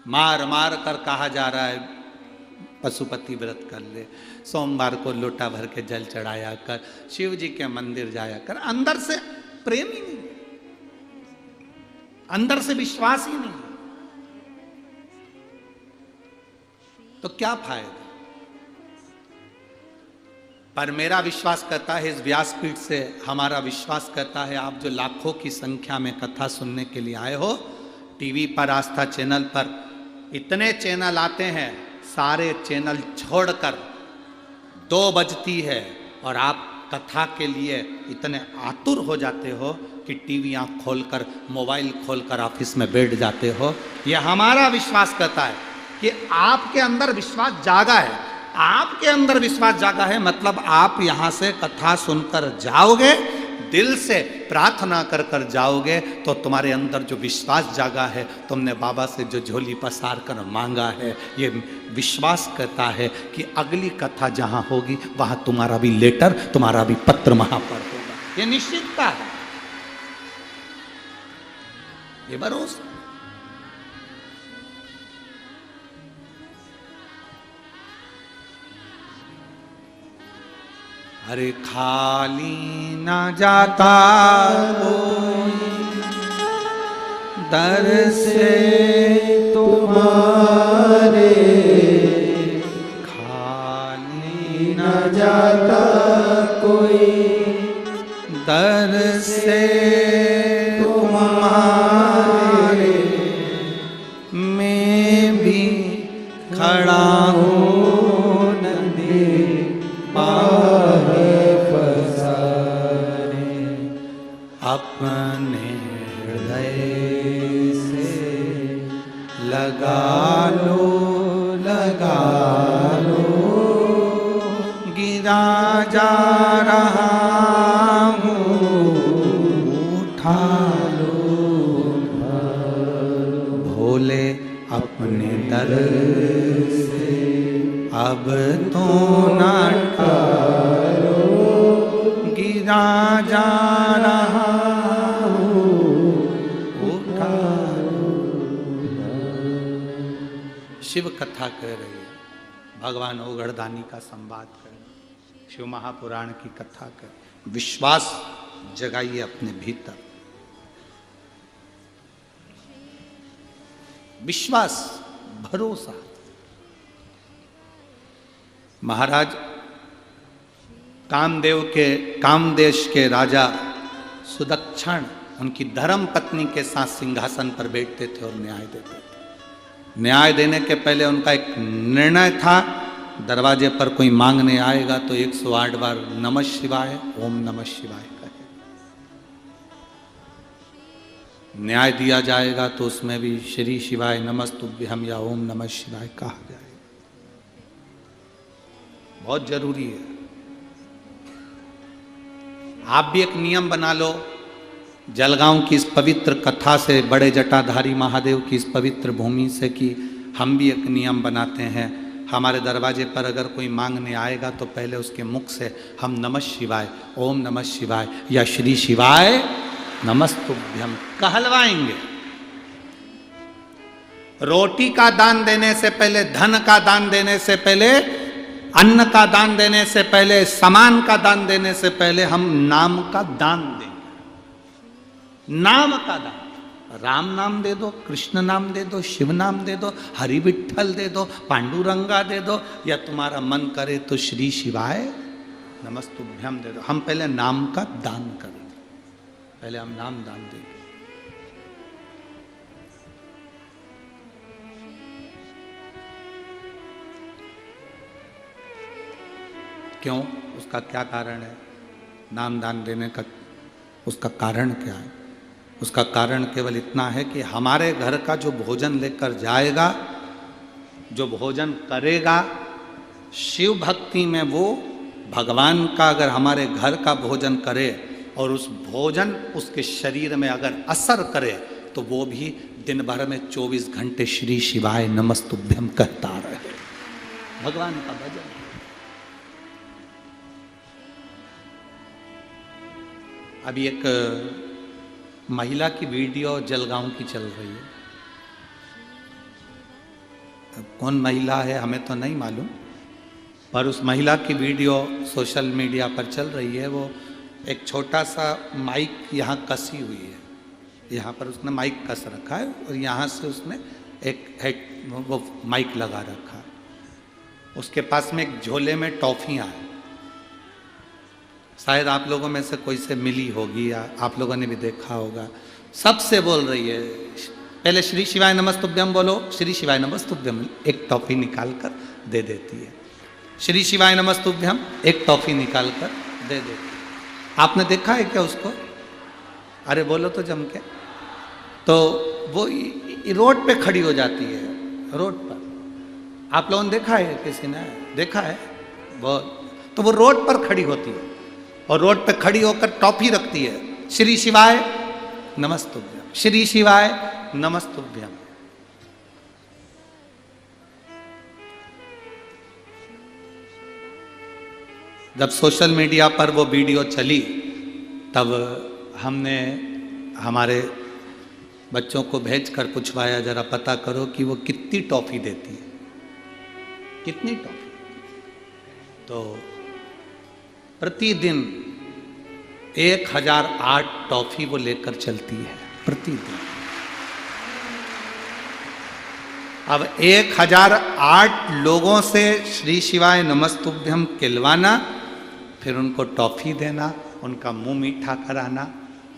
मार मार कर कहा जा रहा है पशुपति व्रत कर ले, सोमवार को लोटा भर के जल चढ़ाया कर, शिव जी के मंदिर जाया कर। अंदर से प्रेम ही नहीं, अंदर से विश्वास ही नहीं, तो क्या फायदा? पर मेरा विश्वास करता है, इस व्यासपीठ से हमारा विश्वास करता है, आप जो लाखों की संख्या में कथा सुनने के लिए आए हो, टीवी पर, आस्था चैनल पर इतने चैनल आते हैं, सारे चैनल छोड़कर 2 बजती है और आप कथा के लिए इतने आतुर हो जाते हो कि टीवी आँख खोलकर, मोबाइल खोलकर ऑफिस में बैठ जाते हो। यह हमारा विश्वास करता है कि आपके अंदर विश्वास जागा है। आपके अंदर विश्वास जागा है मतलब आप यहाँ से कथा सुनकर जाओगे, दिल से प्रार्थना कर कर जाओगे, तो तुम्हारे अंदर जो विश्वास जागा है, तुमने बाबा से जो झोली पसार कर मांगा है, ये विश्वास करता है कि अगली कथा जहाँ होगी वहाँ तुम्हारा भी लेटर, तुम्हारा भी पत्र वहाँ पर होगा। ये निश्चितता है, ये भरोसा। अरे खाली ना जाता कोई दर से तुम्हारे, खाली ना जाता कोई दर से तुम्हारे, मैं भी खड़ा हूँ अपने हृदय से लगा लो, लगा लो, गिरा जा रहा हूँ, उठा लो, भोले अपने दर से अब तो ना टालो, गिरा जा रहा शिव कथा कह रही है, भगवान ओगढ़दानी का संवाद कर, शिव महापुराण की कथा कर। विश्वास जगाइए अपने भीतर, विश्वास, भरोसा। महाराज कामदेश के राजा सुदक्षण उनकी धर्म पत्नी के साथ सिंहासन पर बैठते थे और न्याय देते थे। न्याय देने के पहले उनका एक निर्णय था, दरवाजे पर कोई मांगने आएगा तो 108 बार नमः शिवाय, ओम नमः शिवाय कहे। न्याय दिया जाएगा तो उसमें भी श्री शिवाय नमस्तुभ्यम या ओम नमः शिवाय कहा जाएगा। बहुत जरूरी है। आप भी एक नियम बना लो, जलगांव की इस पवित्र कथा से, बड़े जटाधारी महादेव की इस पवित्र भूमि से, कि हम भी एक नियम बनाते हैं, हमारे दरवाजे पर अगर कोई मांगने आएगा तो पहले उसके मुख से हम नमः शिवाय, ओम नमः शिवाय या श्री शिवाय नमस्तुभ्यम कहलवाएंगे। रोटी का दान देने से पहले, धन का दान देने से पहले, अन्न का दान देने से पहले, सामान का दान देने से पहले हम नाम का दान देंगे। नाम का दान, राम नाम दे दो, कृष्ण नाम दे दो, शिव नाम दे दो, हरि विठ्ठल दे दो, पांडुरंगा दे दो, या तुम्हारा मन करे तो श्री शिवाय नमस्तुभ्यम दे दो। हम पहले नाम का दान करें, पहले हम नाम दान देंगे। क्यों? उसका क्या कारण है? नाम दान देने का उसका कारण क्या है? उसका कारण केवल इतना है कि हमारे घर का जो भोजन लेकर जाएगा, जो भोजन करेगा, शिव भक्ति में वो भगवान का अगर हमारे घर का भोजन करे और उस भोजन उसके शरीर में अगर असर करे तो वो भी दिन भर में 24 घंटे श्री शिवाय नमस्तुभ्यम कहता रहे। भगवान का भजन। अभी एक महिला की वीडियो जलगांव की चल रही है। अब कौन महिला है हमें तो नहीं मालूम, पर उस महिला की वीडियो सोशल मीडिया पर चल रही है। वो एक छोटा सा माइक यहाँ कसी हुई है, यहाँ पर उसने माइक कस रखा है और यहाँ से उसने एक वो माइक लगा रखा है। उसके पास में एक झोले में टॉफियाँ हैं, शायद आप लोगों में से कोई से मिली होगी या आप लोगों ने भी देखा होगा। सबसे बोल रही है, पहले श्री शिवाय नमस्तुभ्यम बोलो, श्री शिवाय नमस्तुभ्यम, एक टॉफी निकाल कर दे देती है। श्री शिवाय नमस्तुभ्यम, एक टॉफी निकाल कर दे देती है। आपने देखा है क्या उसको? अरे बोलो तो जम के। तो वो रोड पे खड़ी हो जाती है, रोड पर। आप लोगों ने देखा है? किसी ने देखा है? तो वो रोड पर खड़ी होती है और रोड पे खड़ी होकर टॉफी रखती है, श्री शिवाय नमस्तुभ्यम, श्री शिवाय नमस्तुभ्यम। जब सोशल मीडिया पर वो वीडियो चली तब हमने हमारे बच्चों को भेजकर पूछवाया, जरा पता करो कि वो कितनी टॉफी देती है, कितनी टॉफी। तो प्रतिदिन 1008 टॉफी वो लेकर चलती है प्रतिदिन। अब 1008 लोगों से श्री शिवाय नमस्तुभ्यम कहलवाना, फिर उनको टॉफी देना, उनका मुंह मीठा कराना,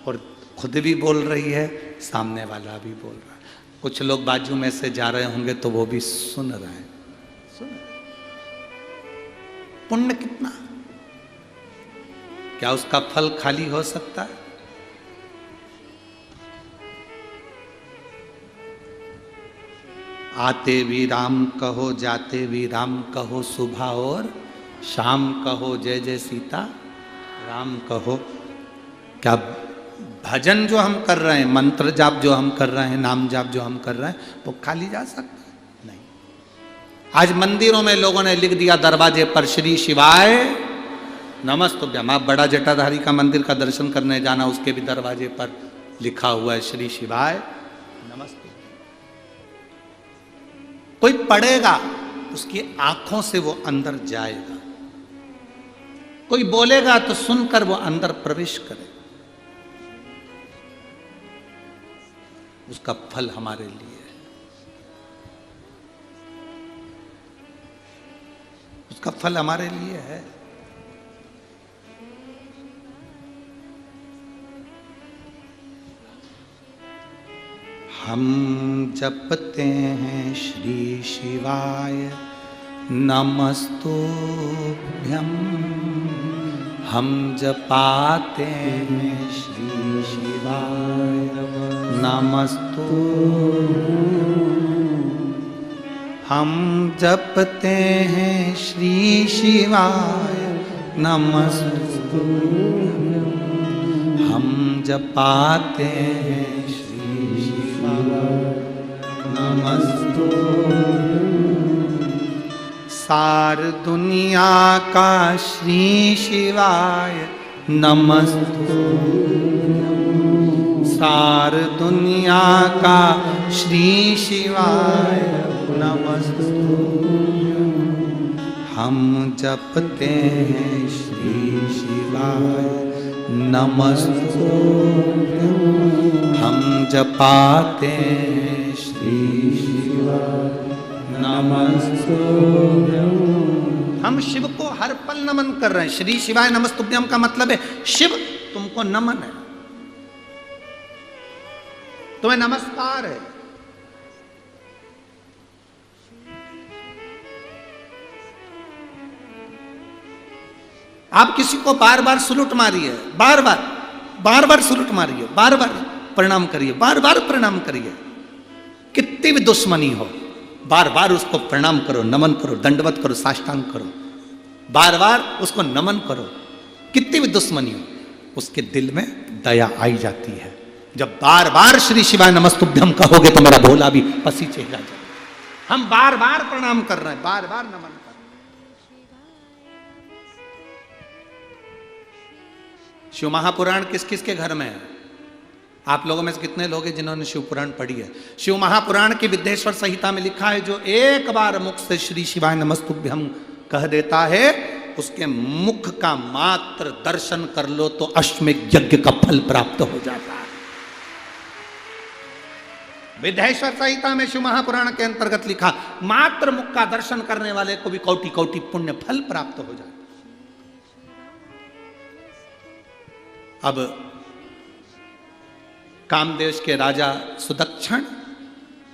और खुद भी बोल रही है, सामने वाला भी बोल रहा है। कुछ लोग बाजू में से जा रहे होंगे तो वो भी सुन रहे हैं। पुण्य कितना, क्या उसका फल खाली हो सकता है? आते भी राम कहो, जाते भी राम कहो, सुबह और शाम कहो, जय जय सीता राम कहो। क्या भजन जो हम कर रहे हैं, मंत्र जाप जो हम कर रहे हैं, नाम जाप जो हम कर रहे हैं, वो खाली जा सकता है? नहीं। आज मंदिरों में लोगों ने लिख दिया दरवाजे पर श्री शिवाय नमस्तुभ्यम। आप बड़ा जटाधारी का मंदिर का दर्शन करने जाना, उसके भी दरवाजे पर लिखा हुआ है श्री शिवाय नमस्तुभ्यम। कोई पढ़ेगा, उसकी आंखों से वो अंदर जाएगा। कोई बोलेगा तो सुनकर वो अंदर प्रवेश करे। उसका फल हमारे लिए है, उसका फल हमारे लिए है। हम जपते हैं श्री शिवाय नमस्तुभ्यं, हम जपाते हैं श्री शिवाय नमस्तुभ्यं, हम जपते हैं श्री शिवाय नमस्तुभ्यं, हम जपाते हैं नमस्तुभ्यं, सार दुनिया का श्री शिवाय नमस्तुभ्यं, सार दुनिया का श्री शिवाय नमस्तुभ्यं, हम जपते हैं श्री शिवाय नमस्तुभ्यं, हम जपाते हैं श्री शिवाय नमस्तुभ्यं। हम शिव को हर पल नमन कर रहे हैं। श्री शिवाय नमस्तुभ्यं का मतलब है शिव तुमको नमन है, तुम्हें नमस्कार है। आप किसी को बार बार सलूट मारिए, बार बार सलूट मारिए, बार बार प्रणाम करिए, बार बार प्रणाम करिए। कितनी भी दुश्मनी हो, बार बार उसको प्रणाम करो, नमन करो, दंडवत करो, साष्टांग करो, बार बार उसको नमन करो। कितनी भी दुश्मनी हो, उसके दिल में दया आई जाती है। जब बार बार श्री शिवाय नमस्तुभ्यं कहोगे तो मेरा भोला भी पसीजेगा जाएगा। हम बार बार प्रणाम कर रहे हैं, बार बार नमन कर रहे हैं। शिव महापुराण किस किस के घर में है? आप लोगों में से कितने लोग हैं जिन्होंने शिव पुराण पढ़ी है? शिव महापुराण की विद्येश्वर संहिता में लिखा है, जो एक बार मुख से श्री शिवाय नमस्तुभ्यं कह देता है, उसके मुख का मात्र दर्शन कर लो तो अश्वमेध यज्ञ का फल प्राप्त हो जाता है। विद्येश्वर संहिता में शिव महापुराण के अंतर्गत लिखा, मात्र मुख का दर्शन करने वाले को भी कोटि कोटि पुण्य फल प्राप्त हो जाता है। अब कामदेश के राजा सुदक्षण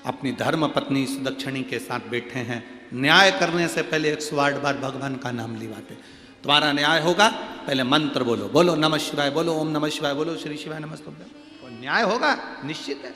अपनी धर्म पत्नी सुदक्षिणी के साथ बैठे हैं। न्याय करने से पहले 108 बार भगवान का नाम लिवाते। तुम्हारा न्याय होगा, पहले मंत्र बोलो, बोलो नमः शिवाय, बोलो ओम नमः शिवाय, बोलो श्री शिवाय नमस्तुभ्यं, तो न्याय होगा, निश्चित है।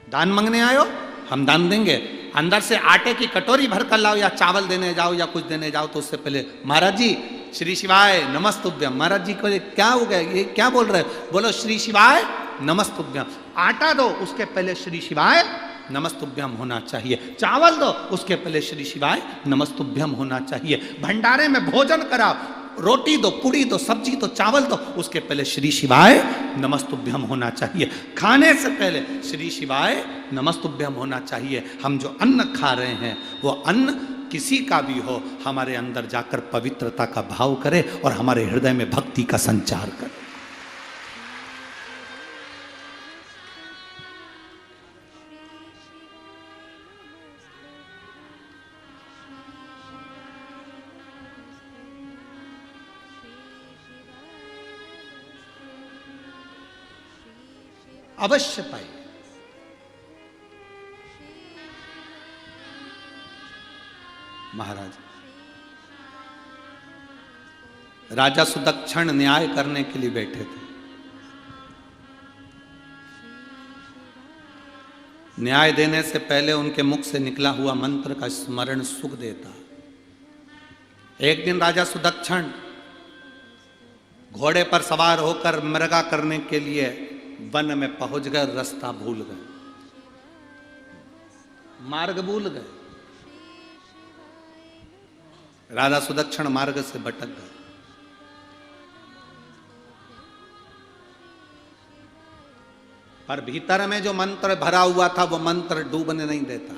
दान मांगने आयो, हम दान देंगे। अंदर से आटे की कटोरी भर कर लाओ, या चावल देने जाओ, या कुछ देने जाओ, तो उससे पहले महाराज जी श्री शिवाय नमस्तुभ्यं। महाराज जी को क्या हो गया, ये क्या बोल रहे हो? बोलो श्री शिवाय नमस्तुभ्यं। आटा दो, उसके पहले श्री शिवाय नमस्तुभ्यं होना चाहिए। चावल दो, उसके पहले श्री शिवाय नमस्तुभ्यं होना चाहिए। भंडारे में भोजन कराओ, रोटी दो, पूड़ी दो, सब्जी दो, चावल दो, उसके पहले श्री शिवाय नमस्तुभ्यं होना चाहिए। खाने से पहले श्री शिवाय नमस्तुभ्यं होना चाहिए। हम जो अन्न खा रहे हैं वो अन्न किसी का भी हो, हमारे अंदर जाकर पवित्रता का भाव करे और हमारे हृदय में भक्ति का संचार करे। अवश्य पाए। महाराज राजा सुदक्षण न्याय करने के लिए बैठे थे। न्याय देने से पहले उनके मुख से निकला हुआ मंत्र का स्मरण सुख देता। एक दिन राजा सुदक्षण घोड़े पर सवार होकर मृगा करने के लिए वन में पहुंच गए, रास्ता भूल गए, मार्ग भूल गए। राजा सुदक्षण मार्ग से भटक गए। पर भीतर में जो मंत्र भरा हुआ था वो मंत्र डूबने नहीं देता।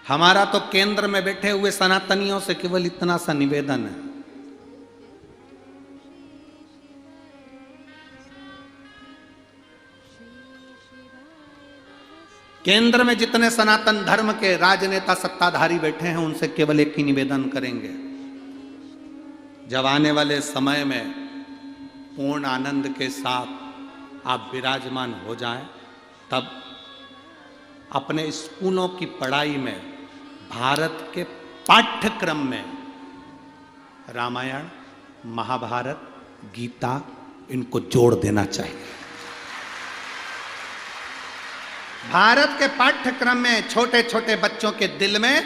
हमारा तो केंद्र में बैठे हुए सनातनियों से केवल इतना सा निवेदन है, केंद्र में जितने सनातन धर्म के राजनेता सत्ताधारी बैठे हैं उनसे केवल एक ही निवेदन करेंगे, जब आने वाले समय में पूर्ण आनंद के साथ आप विराजमान हो जाएं, तब अपने स्कूलों की पढ़ाई में भारत के पाठ्यक्रम में रामायण, महाभारत, गीता इनको जोड़ देना चाहिए। भारत के पाठ्यक्रम में छोटे छोटे बच्चों के दिल में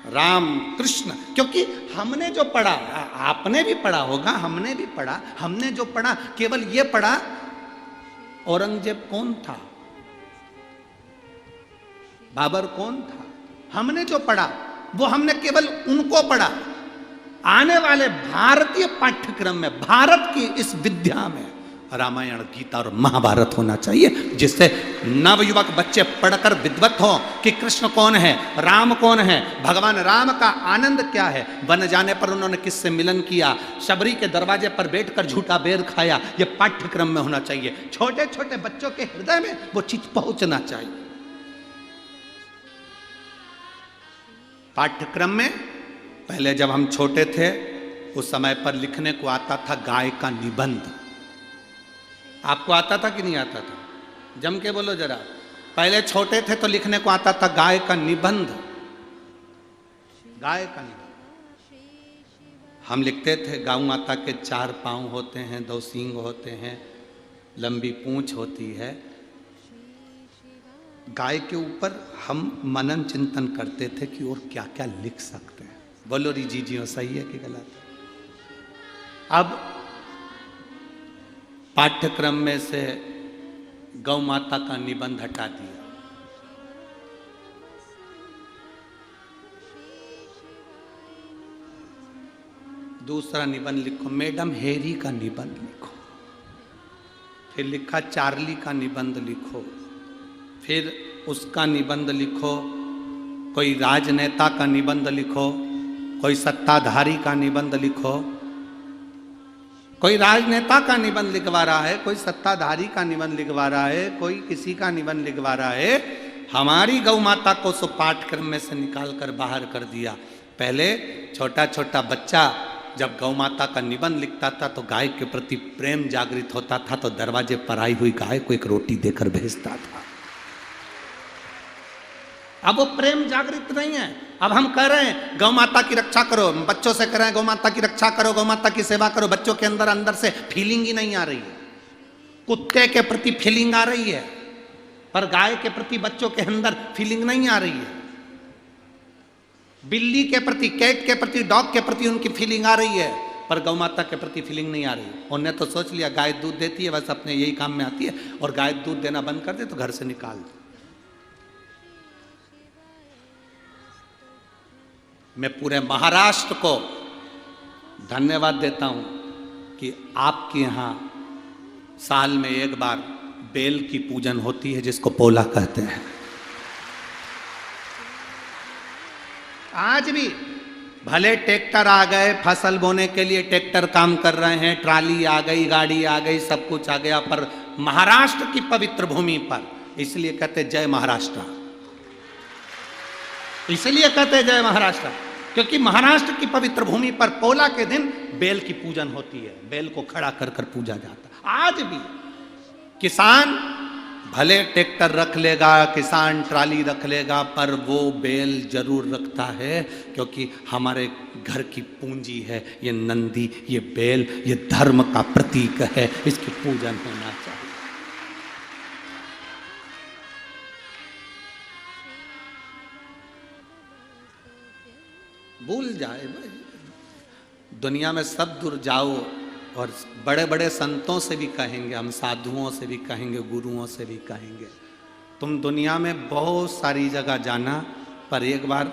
राम कृष्ण, क्योंकि हमने जो पढ़ा, आपने भी पढ़ा होगा, हमने भी पढ़ा, हमने जो पढ़ा केवल ये पढ़ा औरंगजेब कौन था, बाबर कौन था, हमने जो पढ़ा वो हमने केवल उनको पढ़ा। आने वाले भारतीय पाठ्यक्रम में, भारत की इस विद्या में रामायण, गीता और महाभारत होना चाहिए, जिससे नवयुवक बच्चे पढ़कर विद्वत हो कि कृष्ण कौन है, राम कौन है, भगवान राम का आनंद क्या है, वन जाने पर उन्होंने किससे मिलन किया, शबरी के दरवाजे पर बैठकर झूठा बेर खाया, यह पाठ्यक्रम में होना चाहिए। छोटे छोटे बच्चों के हृदय में वो चीज पहुंचना चाहिए। पाठ्यक्रम में पहले जब हम छोटे थे उस समय पर लिखने को आता था गाय का निबंध। आपको आता था कि नहीं आता था? जम के बोलो जरा। पहले छोटे थे तो लिखने को आता था गाय का निबंध, गाय का निबंध। हम लिखते थे गौ माता के 4 पांव होते हैं, 2 सींग होते हैं, लंबी पूंछ होती है। गाय के ऊपर हम मनन चिंतन करते थे कि और क्या क्या लिख सकते हैं। बोलो री जी सही है कि गलत? अब पाठ्यक्रम में से गौ माता का निबंध हटा दिया। दूसरा निबंध लिखो, मैडम हेरी का निबंध लिखो। फिर लिखा चार्ली का निबंध लिखो। फिर उसका निबंध लिखो। कोई राजनेता का निबंध लिखो, कोई सत्ताधारी का निबंध लिखो। कोई राजनेता का निबंध लिखवा रहा है, कोई सत्ताधारी का निबंध लिखवा रहा है, कोई किसी का निबंध लिखवा रहा है। हमारी गौ माता को सो पाठ्यक्रम में से निकाल कर बाहर कर दिया। पहले छोटा छोटा बच्चा जब गौ माता का निबंध लिखता था तो गाय के प्रति प्रेम जागृत होता था, तो दरवाजे पर आई हुई गाय को एक रोटी देकर भेजता था। अब वो प्रेम जागृत नहीं है। अब हम कह रहे हैं गौ माता की रक्षा करो, बच्चों से कह रहे हैं गौ माता की रक्षा करो, गौ माता की सेवा करो। बच्चों के अंदर से फीलिंग ही नहीं आ रही है। कुत्ते के प्रति फीलिंग आ रही है, पर गाय के प्रति बच्चों के अंदर फीलिंग नहीं आ रही है। बिल्ली के प्रति, कैट के प्रति, डॉग के प्रति उनकी फीलिंग आ रही है, पर गौ माता के प्रति फीलिंग नहीं आ रही। उन्होंने तो सोच लिया गाय दूध देती है, बस अपने यही काम में आती है, और गाय दूध देना बंद कर दे तो घर से निकाल दे। मैं पूरे महाराष्ट्र को धन्यवाद देता हूं कि आपके यहां साल में एक बार बेल की पूजन होती है, जिसको पोला कहते हैं। आज भी भले ट्रैक्टर आ गए, फसल बोने के लिए ट्रैक्टर काम कर रहे हैं, ट्राली आ गई, गाड़ी आ गई, सब कुछ आ गया, पर महाराष्ट्र की पवित्र भूमि पर इसलिए कहते जय महाराष्ट्र। इसलिए कहते जय महाराष्ट्र क्योंकि महाराष्ट्र की पवित्र भूमि पर पोला के दिन बेल की पूजन होती है, बेल को खड़ा कर कर पूजा जाता है। आज भी किसान भले ट्रैक्टर रख लेगा, किसान ट्राली रख लेगा, पर वो बेल जरूर रखता है, क्योंकि हमारे घर की पूंजी है ये नंदी, ये बेल, ये धर्म का प्रतीक है, इसकी पूजन होना चाहिए। भूल जाए दुनिया में सब दूर जाओ, और बड़े बड़े संतों से भी कहेंगे, हम साधुओं से भी कहेंगे, गुरुओं से भी कहेंगे, तुम दुनिया में बहुत सारी जगह जाना, पर एक बार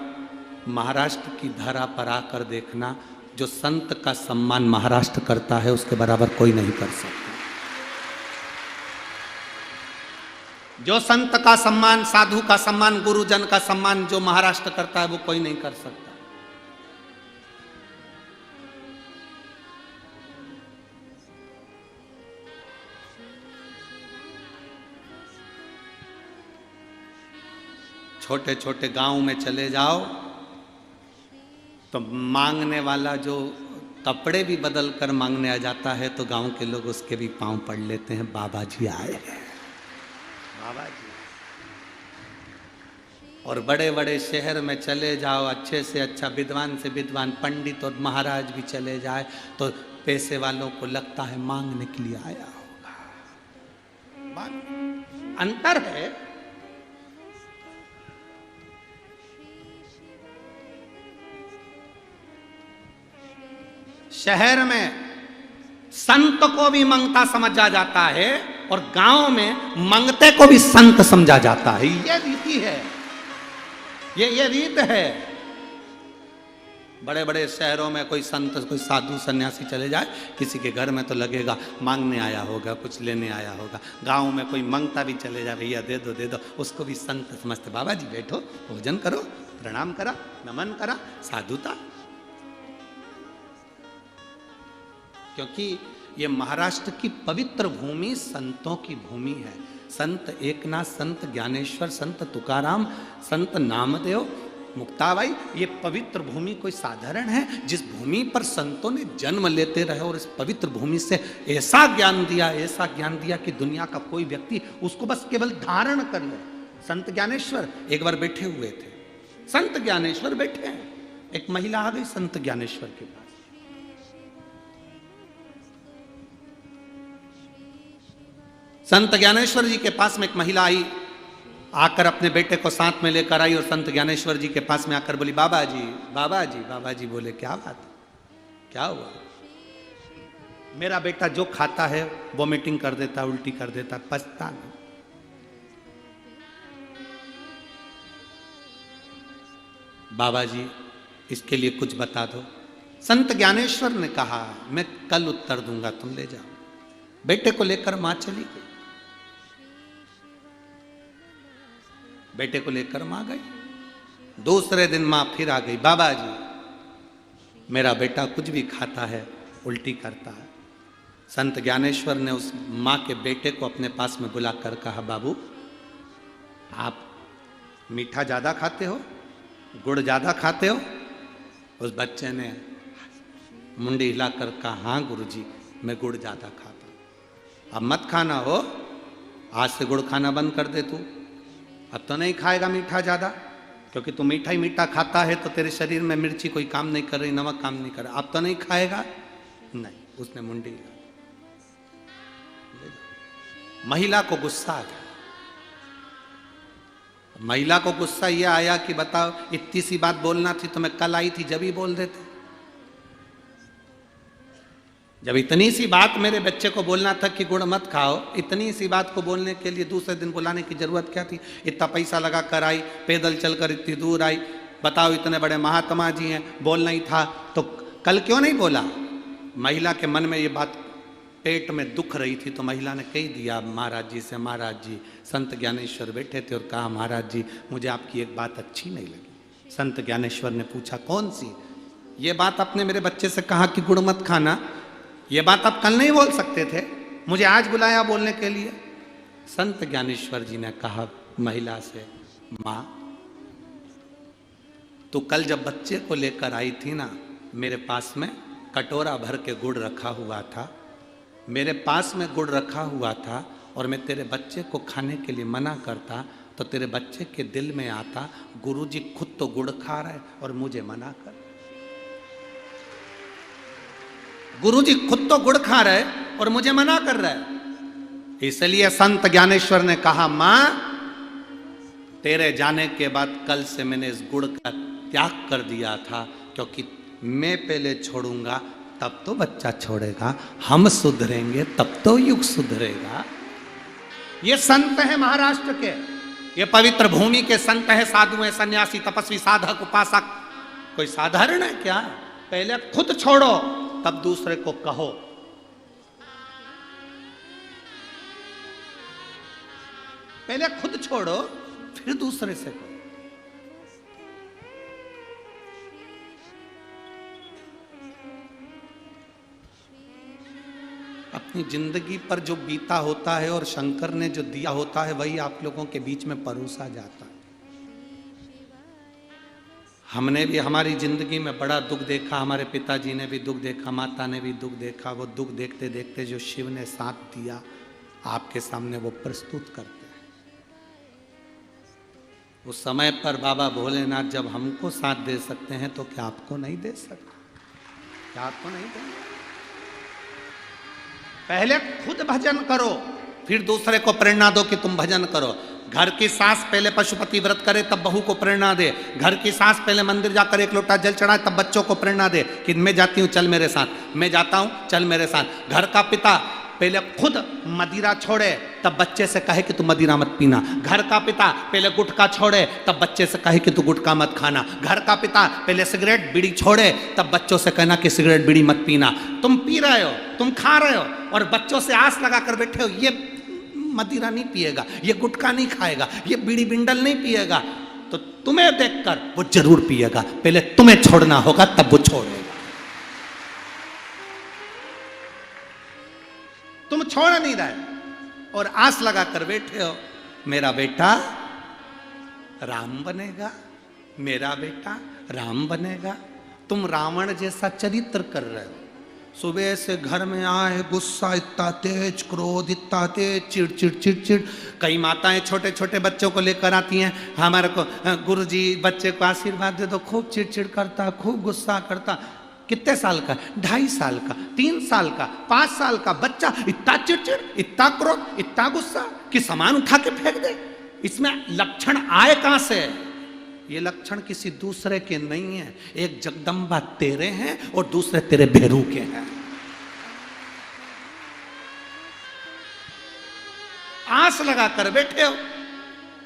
महाराष्ट्र की धरा पर आकर देखना। जो संत का सम्मान महाराष्ट्र करता है उसके बराबर कोई नहीं कर सकता। जो संत का सम्मान, साधु का सम्मान, गुरुजन का सम्मान जो महाराष्ट्र करता है वो कोई नहीं कर सकता। छोटे छोटे गांव में चले जाओ तो मांगने वाला जो कपड़े भी बदल कर मांगने आ जाता है तो गांव के लोग उसके भी पांव पड़ लेते हैं, बाबा जी आए हैं, बाबा जी। और बड़े बड़े शहर में चले जाओ, अच्छे से अच्छा विद्वान से विद्वान पंडित और महाराज भी चले जाए तो पैसे वालों को लगता है मांगने के लिए आया होगा। अंतर है। शहर में संत को भी मंगता समझा जाता है और गांव में मंगते को भी संत समझा जाता है। ये रीति है, ये रीत है। बड़े बड़े शहरों में कोई संत, कोई साधु सन्यासी चले जाए, किसी के घर में तो लगेगा मांगने आया होगा, कुछ लेने आया होगा। गांव में कोई मंगता भी चले जाए, भैया दे दो दे दो, उसको भी संत समझते। बाबा जी बैठो, भोजन करो, प्रणाम करा, नमन करा, साधुता। क्योंकि ये महाराष्ट्र की पवित्र भूमि संतों की भूमि है। संत एकनाथ, संत ज्ञानेश्वर, संत तुकाराम, संत नामदेव, मुक्ताबाई, ये पवित्र भूमि कोई साधारण है? जिस भूमि पर संतों ने जन्म लेते रहे और इस पवित्र भूमि से ऐसा ज्ञान दिया कि दुनिया का कोई व्यक्ति उसको बस केवल धारण कर ले। संत ज्ञानेश्वर एक बार बैठे हुए थे, संत ज्ञानेश्वर बैठे हैं, एक महिला आ गई संत ज्ञानेश्वर के पास। संत ज्ञानेश्वर जी के पास में एक महिला आई, आकर अपने बेटे को साथ में लेकर आई और संत ज्ञानेश्वर जी के पास में आकर बोली, बाबा जी, बाबा जी। बाबा जी बोले, क्या बात, क्या हुआ? मेरा बेटा जो खाता है वॉमिटिंग कर देता, उल्टी कर देता, पछता नहीं। बाबा जी इसके लिए कुछ बता दो। संत ज्ञानेश्वर ने कहा, मैं कल उत्तर दूंगा, तुम ले जाओ। बेटे को लेकर मां चली गई, बेटे को लेकर मां गई। दूसरे दिन मां फिर आ गई, बाबा जी मेरा बेटा कुछ भी खाता है उल्टी करता है। संत ज्ञानेश्वर ने उस मां के बेटे को अपने पास में बुलाकर कहा, बाबू आप मीठा ज्यादा खाते हो, गुड़ ज्यादा खाते हो? उस बच्चे ने मुंडी हिलाकर कहा, हाँ गुरुजी मैं गुड़ ज्यादा खाता हूं। अब मत खाना हो, आज से गुड़ खाना बंद कर दे तू, अब तो नहीं खाएगा मीठा ज्यादा, क्योंकि तू मीठा ही मीठा खाता है तो तेरे शरीर में मिर्ची कोई काम नहीं कर रही, नमक काम नहीं कर रहा, अब तो नहीं खाएगा। नहीं, उसने मुंडी हिलाई। महिला को गुस्सा आ गया। महिला को गुस्सा यह आया कि बताओ, इतनी सी बात बोलना थी तो मैं कल आई थी जब ही बोल देते। जब इतनी सी बात मेरे बच्चे को बोलना था कि गुड़ मत खाओ, इतनी सी बात को बोलने के लिए दूसरे दिन बुलाने की जरूरत क्या थी? इतना पैसा लगा कर आई, पैदल चलकर इतनी दूर आई, बताओ इतने बड़े महात्मा जी हैं, बोलना ही था तो कल क्यों नहीं बोला? महिला के मन में ये बात पेट में दुख रही थी तो महिला ने कह दिया महाराज जी से, महाराज जी संत ज्ञानेश्वर बैठे थे और कहा, महाराज जी मुझे आपकी एक बात अच्छी नहीं लगी। संत ज्ञानेश्वर ने पूछा, कौन सी? ये बात आपने मेरे बच्चे से कहा कि गुड़ मत खाना, ये बात आप कल नहीं बोल सकते थे, मुझे आज बुलाया बोलने के लिए। संत ज्ञानेश्वर जी ने कहा महिला से, माँ तो कल जब बच्चे को लेकर आई थी ना, मेरे पास में कटोरा भर के गुड़ रखा हुआ था, मेरे पास में गुड़ रखा हुआ था और मैं तेरे बच्चे को खाने के लिए मना करता तो तेरे बच्चे के दिल में आता, गुरुजी खुद तो गुड़ खा रहे और मुझे मना कर। गुरुजी खुद तो गुड़ खा रहे और मुझे मना कर रहे। इसलिए संत ज्ञानेश्वर ने कहा, मां तेरे जाने के बाद कल से मैंने इस गुड़ का त्याग कर दिया था, क्योंकि मैं पहले छोड़ूंगा तब तो बच्चा छोड़ेगा, हम सुधरेंगे तब तो युग सुधरेगा। ये संत है महाराष्ट्र के, ये पवित्र भूमि के संत है, साधु है, सन्यासी, तपस्वी, साधक, उपासक। कोई साधारण है क्या? पहले खुद छोड़ो तब दूसरे को कहो। पहले खुद छोड़ो फिर दूसरे से करो। अपनी जिंदगी पर जो बीता होता है और शंकर ने जो दिया होता है वही आप लोगों के बीच में परोसा जाता है। हमने भी हमारी जिंदगी में बड़ा दुख देखा, हमारे पिताजी ने भी दुख देखा, माता ने भी दुख देखा। वो दुख देखते देखते जो शिव ने साथ दिया आपके सामने वो प्रस्तुत करते हैं। उस समय पर बाबा भोलेनाथ जब हमको साथ दे सकते हैं तो क्या आपको नहीं दे सकते? क्या आपको नहीं देंगे? पहले खुद भजन करो फिर दूसरे को प्रेरणा दो कि तुम भजन करो। घर की सास पहले पशुपति व्रत करे तब बहू को प्रेरणा दे। घर की सास पहले मंदिर जाकर एक लोटा जल चढ़ाए तब बच्चों को प्रेरणा दे कि मैं जाती हूँ चल मेरे साथ, मैं जाता हूँ चल मेरे साथ। घर का पिता पहले खुद मदिरा छोड़े तब बच्चे से कहे कि तू मदिरा मत पीना। घर का पिता पहले गुटखा छोड़े तब बच्चे से कहे कि तू गुटखा मत खाना। घर का पिता पहले सिगरेट बीड़ी छोड़े तब बच्चों से कहना कि सिगरेट बीड़ी मत पीना। तुम पी रहे हो, तुम खा रहे हो और बच्चों से आस लगा कर बैठे हो ये मदिरा नहीं पिएगा, ये गुटखा नहीं खाएगा, ये बीड़ी बिंडल नहीं पिएगा, तो तुम्हें देखकर वो जरूर पिएगा। पहले तुम्हें छोड़ना होगा तब वो छोड़ेगा। तुम छोड़ नहीं रहे और आस लगा कर बैठे हो मेरा बेटा राम बनेगा, मेरा बेटा राम बनेगा। तुम रावण जैसा चरित्र कर रहे हो। सुबह से घर में आए गुस्सा इतना तेज, क्रोध इतना तेज, चिड़चिड़ चिड़चिड़। कई माताएं छोटे छोटे बच्चों को लेकर आती हैं, हमारे को गुरुजी बच्चे को आशीर्वाद दे दो, खूब चिड़चिड़ करता, खूब गुस्सा करता। कितने साल का? 2.5 साल का, 3 साल का, 5 साल का बच्चा इतना चिड़चिड़, इतना क्रोध, इतना गुस्सा कि सामान उठा के फेंक दे। इसमें लक्षण आए कहां से? ये लक्षण किसी दूसरे के नहीं है। एक जगदम्बा तेरे हैं और दूसरे तेरे भेरू के हैं। आस लगा कर बैठे हो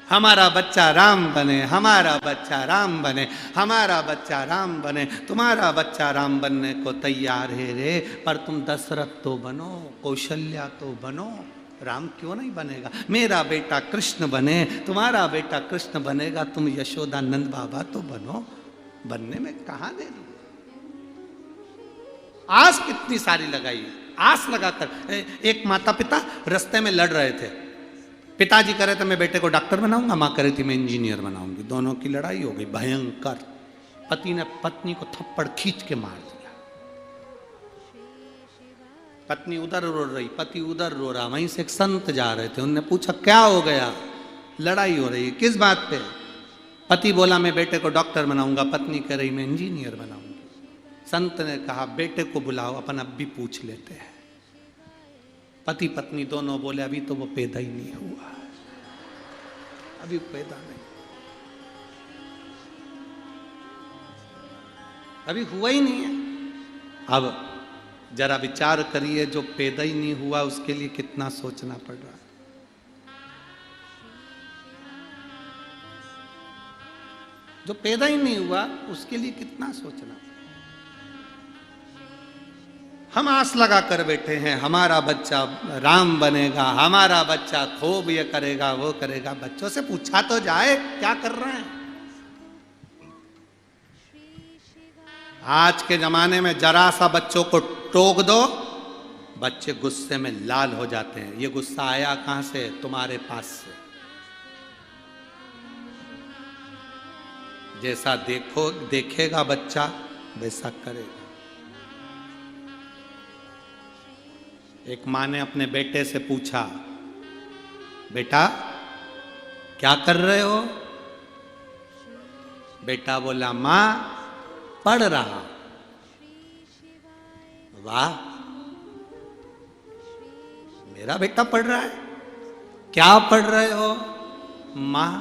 हमारा बच्चा राम बने, हमारा बच्चा राम बने, हमारा बच्चा राम बने। तुम्हारा बच्चा राम बनने को तैयार है रे, पर तुम दशरथ तो बनो, कौशल्या तो बनो, राम क्यों नहीं बनेगा? मेरा बेटा कृष्ण बने, तुम्हारा बेटा कृष्ण बनेगा, तुम यशोदानंद बाबा तो बनो। बनने में कहां देरी? आस कितनी सारी लगाई है। आस लगाकर एक माता पिता रास्ते में लड़ रहे थे। पिताजी कह रहे थे मैं बेटे को डॉक्टर बनाऊंगा, मां कह रही थी मैं इंजीनियर बनाऊंगी। दोनों की लड़ाई हो गई भयंकर। पति ने पत्नी को थप्पड़ खींच के मार दिया। पत्नी उधर रो रही, पति उधर रो रहा। वहीं से एक संत जा रहे थे, उनने पूछा क्या हो गया? लड़ाई हो रही है, किस बात पे? पति बोला मैं बेटे को डॉक्टर बनाऊंगा, पत्नी कह रही मैं इंजीनियर बनाऊंगी। संत ने कहा बेटे को बुलाओ, अपन अब भी पूछ लेते हैं। पति पत्नी दोनों बोले अभी तो वो पैदा ही नहीं हुआ, अभी पैदा नहीं, अभी हुआ ही नहीं है। अब जरा विचार करिए, जो पैदा ही नहीं हुआ उसके लिए कितना सोचना पड़ रहा है। जो पैदा ही नहीं हुआ उसके लिए कितना सोचना। हम आस लगा कर बैठे हैं हमारा बच्चा राम बनेगा, हमारा बच्चा खूब ये करेगा वो करेगा। बच्चों से पूछा तो जाए क्या कर रहे हैं। आज के जमाने में जरा सा बच्चों को टोक दो, बच्चे गुस्से में लाल हो जाते हैं। ये गुस्सा आया कहां से? तुम्हारे पास से। जैसा देखेगा बच्चा वैसा करेगा। एक माँ ने अपने बेटे से पूछा बेटा क्या कर रहे हो? बेटा बोला माँ पढ़ रहा। वाह, मेरा बेटा पढ़ रहा है। क्या पढ़ रहे हो? माँ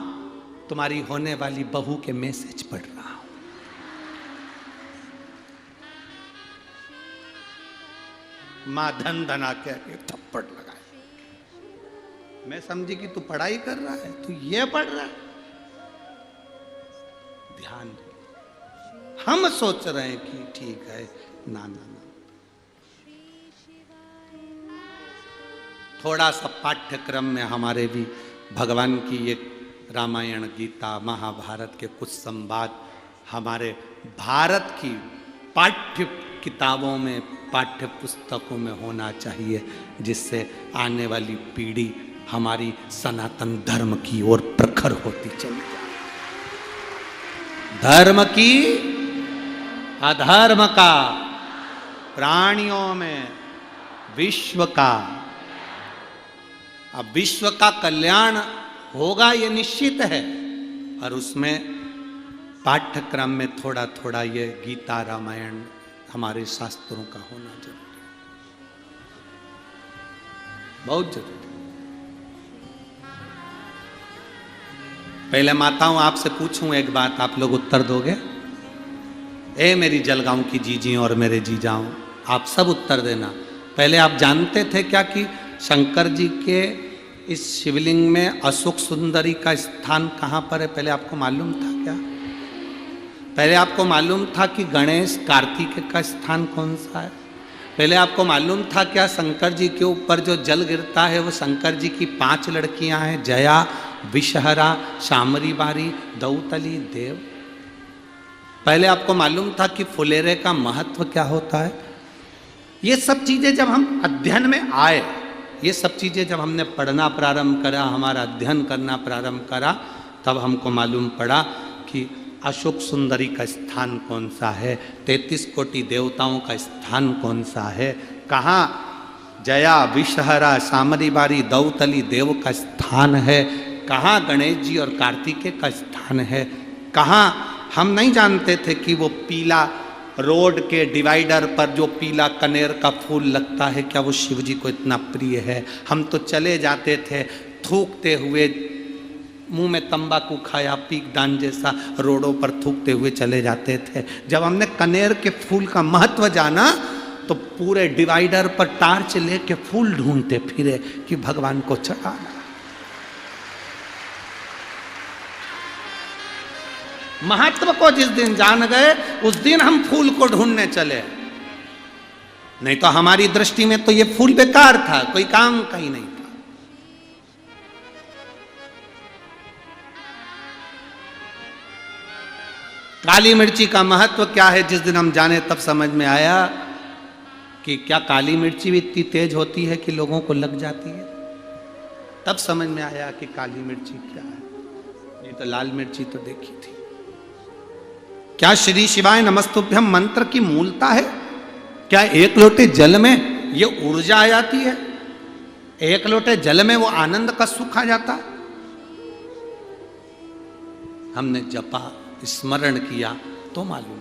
तुम्हारी होने वाली बहू के मैसेज पढ़ रहा हूं। माँ धन धना के थप्पड़ लगाए। मैं समझी कि तू पढ़ाई कर रहा है, तू ये पढ़ रहा है। ध्यान दे, हम सोच रहे हैं कि ठीक है। ना ना ना, थोड़ा सा पाठ्यक्रम में हमारे भी भगवान की ये रामायण, गीता, महाभारत के कुछ संवाद हमारे भारत की पाठ्य किताबों में, पाठ्य पुस्तकों में होना चाहिए, जिससे आने वाली पीढ़ी हमारी सनातन धर्म की ओर प्रखर होती चली जाए। धर्म की अधर्म का, प्राणियों में विश्व का। अब विश्व का कल्याण होगा ये निश्चित है, और उसमें पाठ्यक्रम में थोड़ा थोड़ा ये गीता, रामायण हमारे शास्त्रों का होना जरूरी है, बहुत जरूरी। पहले माताओं आपसे पूछूं एक बात, आप लोग उत्तर दोगे? ए मेरी जलगांव की जीजी और मेरे जीजाओं, आप सब उत्तर देना। पहले आप जानते थे क्या कि शंकर जी के इस शिवलिंग में अशोक सुंदरी का स्थान कहाँ पर है? पहले आपको मालूम था क्या? पहले आपको मालूम था कि गणेश, कार्तिक का स्थान कौन सा है? पहले आपको मालूम था क्या शंकर जी के ऊपर जो जल गिरता है वो शंकर जी की 5 लड़कियां हैं, जया, विषहरा, शामरी बारी, दौतली, देव? पहले आपको मालूम था कि फुलेरे का महत्व क्या होता है? ये सब चीजें जब हम अध्ययन में आए, ये सब चीजें जब हमने पढ़ना प्रारंभ करा, हमारा अध्ययन करना प्रारंभ करा, तब हमको मालूम पड़ा कि अशोक सुंदरी का स्थान कौन सा है, 33 कोटि देवताओं का स्थान कौन सा है, कहाँ जया, विषहरा, सामरी बारी, दौतली देव का स्थान है, कहाँ गणेश जी और कार्तिकेय का स्थान है, कहाँ हम नहीं जानते थे कि वो पीला रोड के डिवाइडर पर जो पीला कनेर का फूल लगता है, क्या वो शिव जी को इतना प्रिय है? हम तो चले जाते थे थूकते हुए, मुंह में तंबाकू खाया, पीक दान जैसा रोडों पर थूकते हुए चले जाते थे। जब हमने कनेर के फूल का महत्व जाना तो पूरे डिवाइडर पर टार्च लेके फूल ढूंढते फिरे कि भगवान को चढ़ाना। महत्व को जिस दिन जान गए उस दिन हम फूल को ढूंढने चले, नहीं तो हमारी दृष्टि में तो ये फूल बेकार था, कोई काम का ही नहीं था। काली मिर्ची का महत्व क्या है, जिस दिन हम जाने तब समझ में आया कि क्या काली मिर्ची भी इतनी तेज होती है कि लोगों को लग जाती है। तब समझ में आया कि काली मिर्ची क्या है। ये तो लाल मिर्ची तो देखी थी। क्या श्री शिवाय नमस्तुभ्यम मंत्र की मूलता है? क्या एक लोटे जल में ये ऊर्जा आ जाती है? एक लोटे जल में वो आनंद का सुख आ जाता है? हमने जपा, स्मरण किया तो मालूम।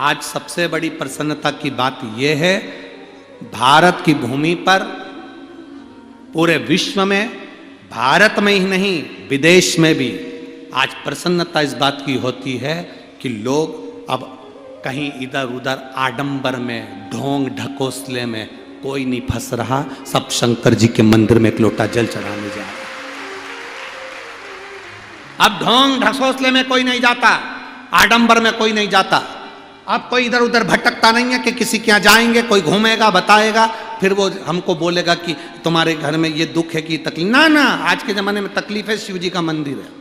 आज सबसे बड़ी प्रसन्नता की बात यह है, भारत की भूमि पर पूरे विश्व में, भारत में ही नहीं विदेश में भी आज प्रसन्नता इस बात की होती है कि लोग अब कहीं इधर उधर आडंबर में, ढोंग ढकोसले में कोई नहीं फंस रहा, सब शंकर जी के मंदिर में एक लोटा जल चढ़ाने जा रहे। अब ढोंग ढकोसले में कोई नहीं जाता, आडंबर में कोई नहीं जाता। अब कोई इधर उधर भटकता नहीं है कि किसी के यहाँ जाएंगे, कोई घूमेगा, बताएगा, फिर वो हमको बोलेगा कि तुम्हारे घर में ये दुख है कि तकलीफ। ना ना, आज के जमाने में तकलीफ है, शिव जी का मंदिर है।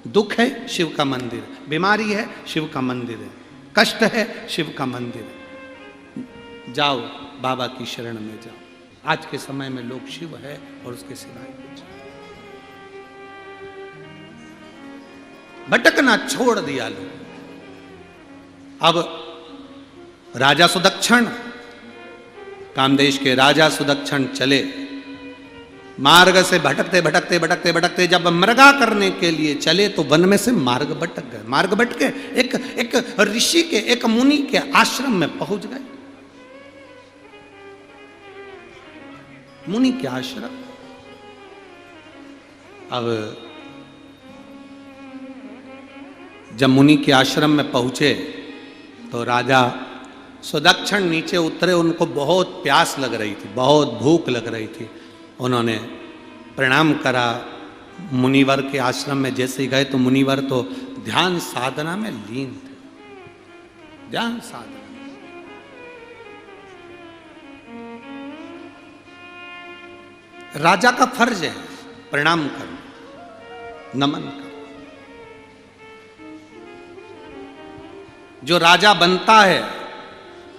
दुख है, शिव का मंदिर है। बीमारी है, शिव का मंदिर है। कष्ट है, शिव का मंदिर है। जाओ बाबा की शरण में जाओ। आज के समय में लोग शिव है और उसके सिवाय कुछ। भटकना छोड़ दिया लोग। अब राजा सुदक्षण, कामदेश के राजा सुदक्षण चले मार्ग से भटकते भटकते भटकते भटकते, जब मृगा करने के लिए चले तो वन में से मार्ग भटक गए। मार्ग भटके एक ऋषि के, एक मुनि के आश्रम में पहुंच गए। मुनि के आश्रम। अब जब मुनि के आश्रम में पहुंचे तो राजा सुदक्षण नीचे उतरे। उनको बहुत प्यास लग रही थी, बहुत भूख लग रही थी। उन्होंने प्रणाम करा। मुनिवर के आश्रम में जैसे ही गए तो मुनिवर तो ध्यान साधना में लीन थे। ध्यान साधना। राजा का फर्ज है प्रणाम करो, नमन करो। जो राजा बनता है,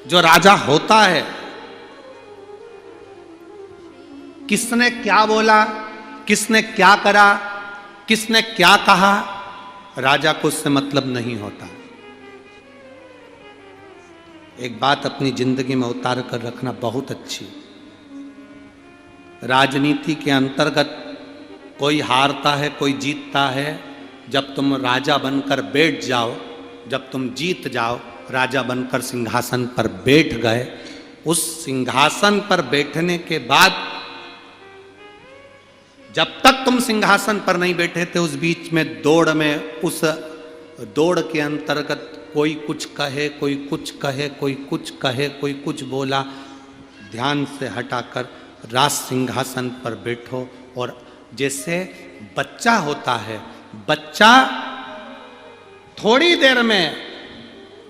जो राजा होता है, किसने क्या बोला, किसने क्या करा, किसने क्या कहा, राजा को उससे मतलब नहीं होता। एक बात अपनी जिंदगी में उतार कर रखना बहुत अच्छी। राजनीति के अंतर्गत कोई हारता है, कोई जीतता है। जब तुम राजा बनकर बैठ जाओ, जब तुम जीत जाओ, राजा बनकर सिंहासन पर बैठ गए, उस सिंहासन पर बैठने के बाद जब तक तुम सिंहासन पर नहीं बैठे थे, उस बीच में दौड़ में, उस दौड़ के अंतर्गत कोई कुछ कहे, कोई कुछ कहे, कोई कुछ कहे, कोई कुछ बोला, ध्यान से हटाकर राज सिंहासन पर बैठो। और जैसे बच्चा होता है, बच्चा थोड़ी देर में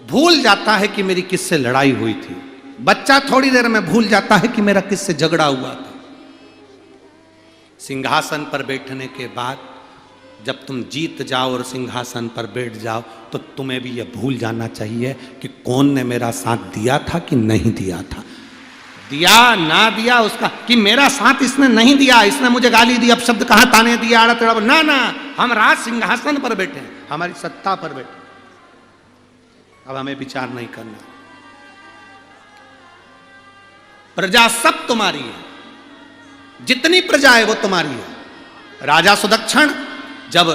भूल जाता है कि मेरी किससे लड़ाई हुई थी, बच्चा थोड़ी देर में भूल जाता है कि मेरा किससे झगड़ा हुआ था। सिंहासन पर बैठने के बाद जब तुम जीत जाओ और सिंहासन पर बैठ जाओ, तो तुम्हें भी यह भूल जाना चाहिए कि कौन ने मेरा साथ दिया था कि नहीं दिया था। दिया ना दिया उसका, कि मेरा साथ इसने नहीं दिया, इसने मुझे गाली दी, अपशब्द कहा, ताने दिया, आड़ा टेढ़ा, ना ना, हम राज सिंहासन पर बैठे हैं, हमारी सत्ता पर बैठे। अब हमें विचार नहीं करना। प्रजा सब तुम्हारी है, जितनी प्रजा है वो तुम्हारी है। राजा सुदक्षण जब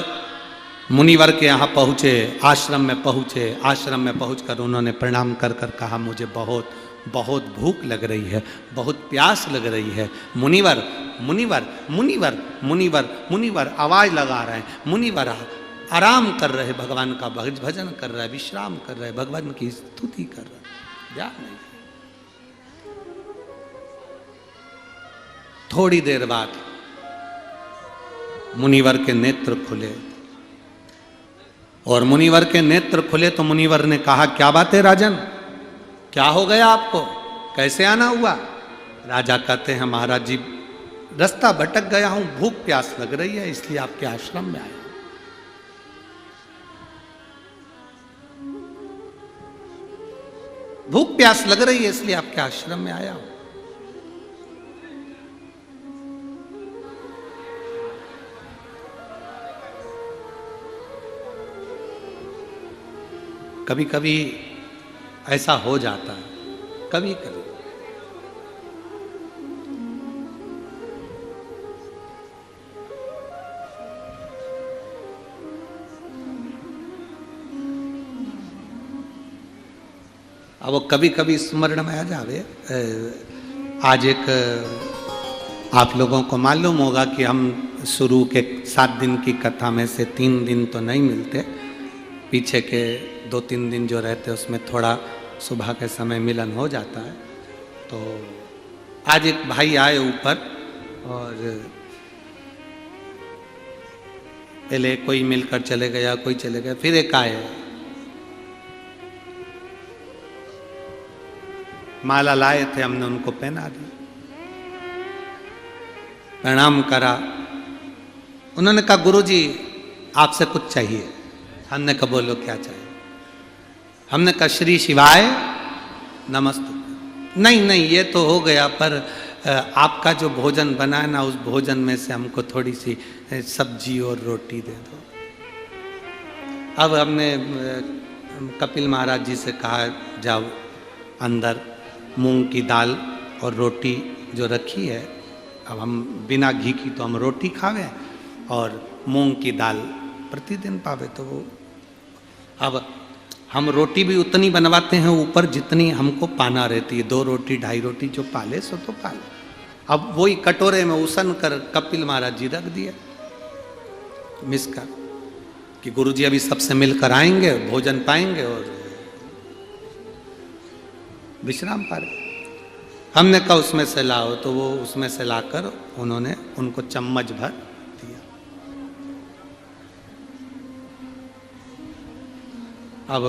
मुनिवर के यहाँ पहुंचे, आश्रम में पहुंचे, आश्रम में पहुंचकर उन्होंने प्रणाम कर कर कहा, मुझे बहुत बहुत भूख लग रही है, बहुत प्यास लग रही है। मुनिवर मुनिवर मुनिवर मुनिवर मुनिवर आवाज लगा रहे हैं। मुनिवर आराम कर रहे, भगवान का भजन कर रहे, विश्राम कर रहे, भगवान की स्तुति कर रहे। ध्यान नहीं। थोड़ी देर बाद मुनिवर के नेत्र खुले, और मुनिवर के नेत्र खुले तो मुनिवर ने कहा, क्या बात है राजन, क्या हो गया आपको, कैसे आना हुआ? राजा कहते हैं, महाराज जी रास्ता भटक गया हूं, भूख प्यास लग रही है, इसलिए आपके आश्रम में आया। भूख प्यास लग रही है इसलिए आपके आश्रम में आया हूं। कभी कभी ऐसा हो जाता है, कभी कभी। अब वो कभी कभी स्मरण में आ जावे। आज एक आप लोगों को मालूम होगा कि हम शुरू के 7 दिन की कथा में से 3 दिन तो नहीं मिलते, पीछे के 2-3 दिन जो रहते उसमें थोड़ा सुबह के समय मिलन हो जाता है। तो आज एक भाई आए ऊपर, और पहले कोई मिलकर चले गया, कोई चले गया, फिर एक आए, माला लाए थे, हमने उनको पहना दी, प्रणाम करा। उन्होंने कहा, गुरुजी आपसे कुछ चाहिए। हमने कहा, बोलो क्या चाहिए? हमने कहा, श्री शिवाय नमस्ते। नहीं नहीं, ये तो हो गया, पर आपका जो भोजन बना है ना, उस भोजन में से हमको थोड़ी सी सब्जी और रोटी दे दो। अब हमने कपिल महाराज जी से कहा, जाओ अंदर मूंग की दाल और रोटी जो रखी है, अब हम बिना घी की तो हम रोटी खावे, और मूंग की दाल प्रतिदिन पावे, तो वो अब हम रोटी भी उतनी बनवाते हैं ऊपर जितनी हमको पाना रहती है। 2 रोटी 2.5 रोटी जो पाले सो तो पाले। अब वही कटोरे में उसन कर कपिल महाराज जी रख दिए मिस कर, कि गुरुजी अभी सबसे मिलकर आएंगे, भोजन पाएंगे और विश्राम पा रहे। हमने कहा उसमें से लाओ, तो वो उसमें से लाकर उन्होंने उनको चम्मच भर दिया। अब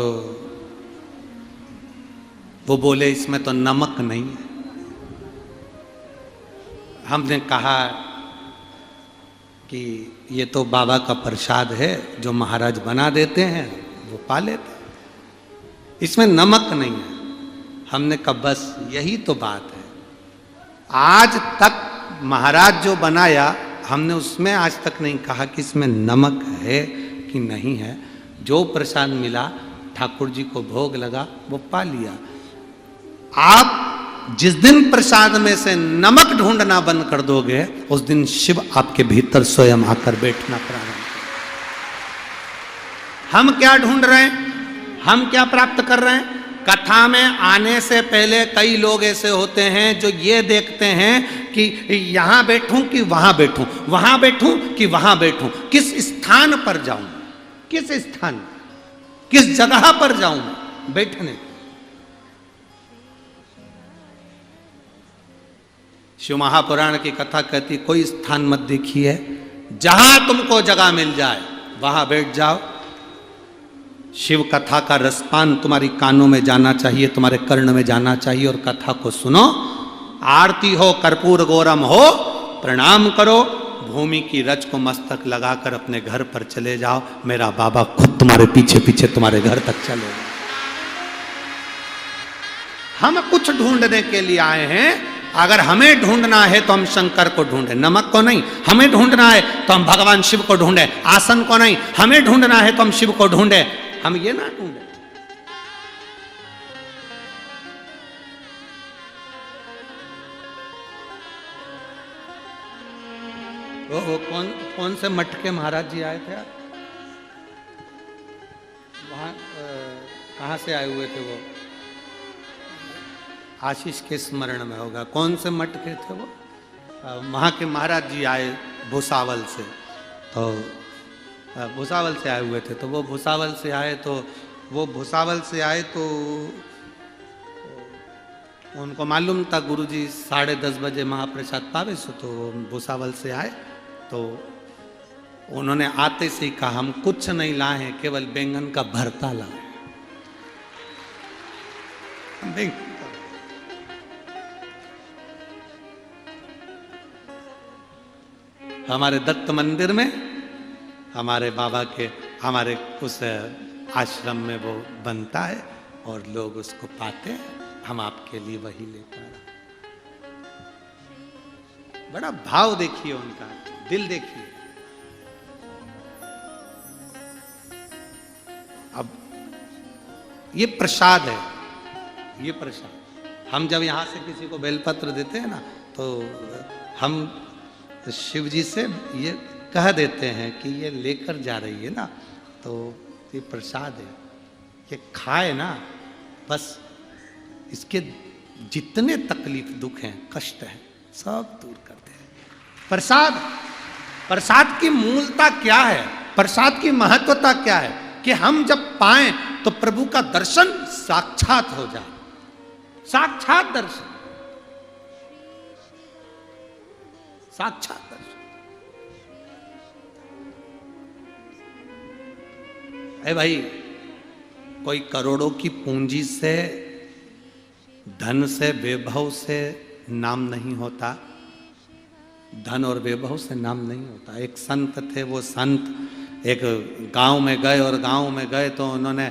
वो बोले, इसमें तो नमक नहीं है। कि ये तो बाबा का प्रसाद है, जो महाराज बना देते हैं वो पा लेते हैं, इसमें नमक नहीं है। हमने कहा बस यही तो बात है। आज तक महाराज जो बनाया हमने उसमें आज तक नहीं कहा कि इसमें नमक है कि नहीं है। जो प्रसाद मिला ठाकुर जी को भोग लगा वो पा लिया। आप जिस दिन प्रसाद में से नमक ढूंढना बंद कर दोगे उस दिन शिव आपके भीतर स्वयं आकर बैठना प्रारंभ करेगा। हम क्या ढूंढ रहे हैं, हम क्या प्राप्त कर रहे हैं? कथा में आने से पहले कई लोग ऐसे होते हैं जो ये देखते हैं कि यहां बैठूं कि वहां बैठूं, वहां बैठूं कि वहां बैठूं, किस स्थान पर जाऊं, किस स्थान, किस जगह पर जाऊं बैठने। शिव महापुराण की कथा कहती कोई स्थान मत देखिए, जहां तुमको जगह मिल जाए वहां बैठ जाओ। शिव कथा का रसपान तुम्हारी कानों में जाना चाहिए, तुम्हारे कर्ण में जाना चाहिए और कथा को सुनो। आरती हो, कर्पूर गौरम हो, प्रणाम करो, भूमि की रज को मस्तक लगाकर अपने घर पर चले जाओ। मेरा बाबा खुद तुम्हारे पीछे पीछे तुम्हारे घर तक चलेगा। हम कुछ ढूंढने के लिए आए हैं। अगर हमें ढूंढना है तो हम शंकर को ढूंढे, नमक को नहीं। हमें ढूंढना है तो हम भगवान शिव को ढूंढे, आसन को नहीं। हमें ढूंढना है तो हम शिव को ढूंढे, हम ये ना ढूंढे। वो कौन से मठ के महाराज जी आए थे वहां, कहां से आए हुए थे वो? आशीष के स्मरण में होगा। कौन से मठ के थे वो? वहाँ के महाराज जी आए भुसावल से, तो भुसावल से आए हुए थे। तो वो भुसावल से आए तो उनको मालूम था गुरुजी 10:30 बजे महाप्रसाद पावे सो, तो भुसावल से आए। तो उन्होंने आते से ही कहा हम कुछ नहीं लाए हैं, केवल बैंगन का भरता लाए। हमारे दत्त मंदिर में हमारे बाबा के, हमारे उस आश्रम में वो बनता है और लोग उसको पाते हैं। हम आपके लिए वही लेकर आए। बड़ा भाव देखिए उनका, दिल देखिए। अब ये प्रसाद है, ये प्रसाद। हम जब यहां से किसी को बेलपत्र देते हैं ना, तो हम शिव जी से ये कह देते हैं कि ये लेकर जा रही है ना, तो ये प्रसाद है, ये खाए ना, बस इसके जितने तकलीफ दुख हैं कष्ट हैं सब दूर कर दे। प्रसाद, प्रसाद की मूलता क्या है, प्रसाद की महत्वता क्या है कि हम जब पाएं तो प्रभु का दर्शन साक्षात हो जाए, साक्षात दर्शन, साक्षात दर्शन। अरे भाई, कोई करोड़ों की पूंजी से, धन से, वैभव से नाम नहीं होता। धन और वैभव से नाम नहीं होता। एक संत थे, वो संत एक गांव में गए और गांव में गए तो उन्होंने,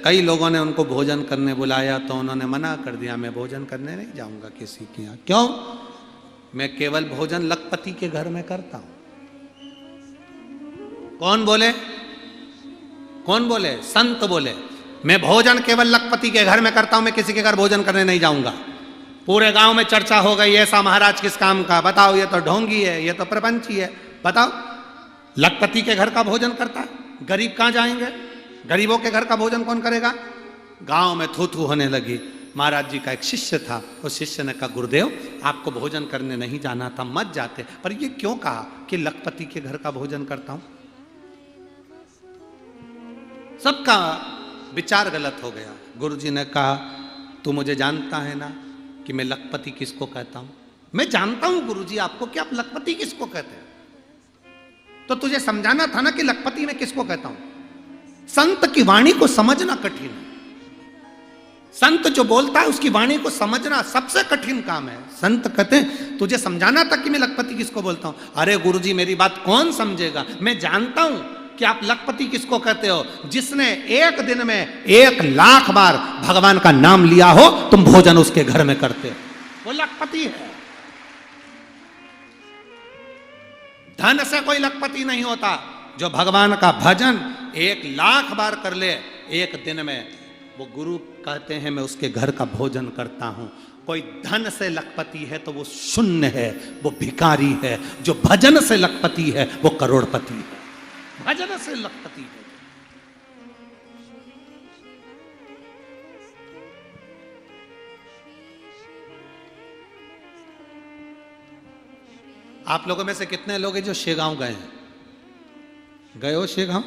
कई लोगों ने उनको भोजन करने बुलाया तो उन्होंने मना कर दिया, मैं भोजन करने नहीं जाऊंगा किसी के यहाँ। क्यों? मैं केवल भोजन लखपति के घर में करता हूं। कौन बोले? कौन बोले? संत बोले, मैं भोजन केवल लखपति के घर में करता हूं, मैं किसी के घर भोजन करने नहीं जाऊंगा। पूरे गांव में चर्चा हो गई, ऐसा महाराज किस काम का, बताओ, ये तो ढोंगी है, ये तो प्रपंची है। बताओ, लखपति के घर का भोजन करता है, गरीब कहां जाएंगे? गरीबों के घर का भोजन कौन करेगा? गांव में थू थू होने लगी। महाराज जी का एक शिष्य था, उस शिष्य ने कहा गुरुदेव आपको भोजन करने नहीं जाना था, मत जाते। पर ये क्यों कहा कि लखपति के घर का भोजन करता हूं? सबका विचार गलत हो गया। गुरुजी ने कहा तू मुझे जानता है ना कि मैं लखपति किसको कहता हूं? मैं जानता हूं गुरुजी आपको कि आप लखपति किसको कहते हैं, तो तुझे समझाना था ना कि लखपति मैं किसको कहता हूं। संत की वाणी को समझना कठिन है, संत जो बोलता है उसकी वाणी को समझना सबसे कठिन काम है। संत कहते हैं तुझे समझाना तक कि मैं लखपति किसको बोलता हूं। अरे गुरुजी मेरी बात कौन समझेगा, मैं जानता हूं कि आप लखपति किसको कहते हो, जिसने एक दिन में 1,00,000 बार भगवान का नाम लिया हो, तुम भोजन उसके घर में करते हो, वो लखपति है। धन से कोई लखपति नहीं होता। जो भगवान का भजन 1,00,000 बार कर ले एक दिन में, वो गुरु कहते हैं मैं उसके घर का भोजन करता हूं। कोई धन से लखपति है तो वो शून्य है, वो भिखारी है। जो भजन से लखपति है वो करोड़पति है। भजन से लखपति है। आप लोगों में से कितने लोग हैं जो शेगांव गए हैं? गए हो शेगांव?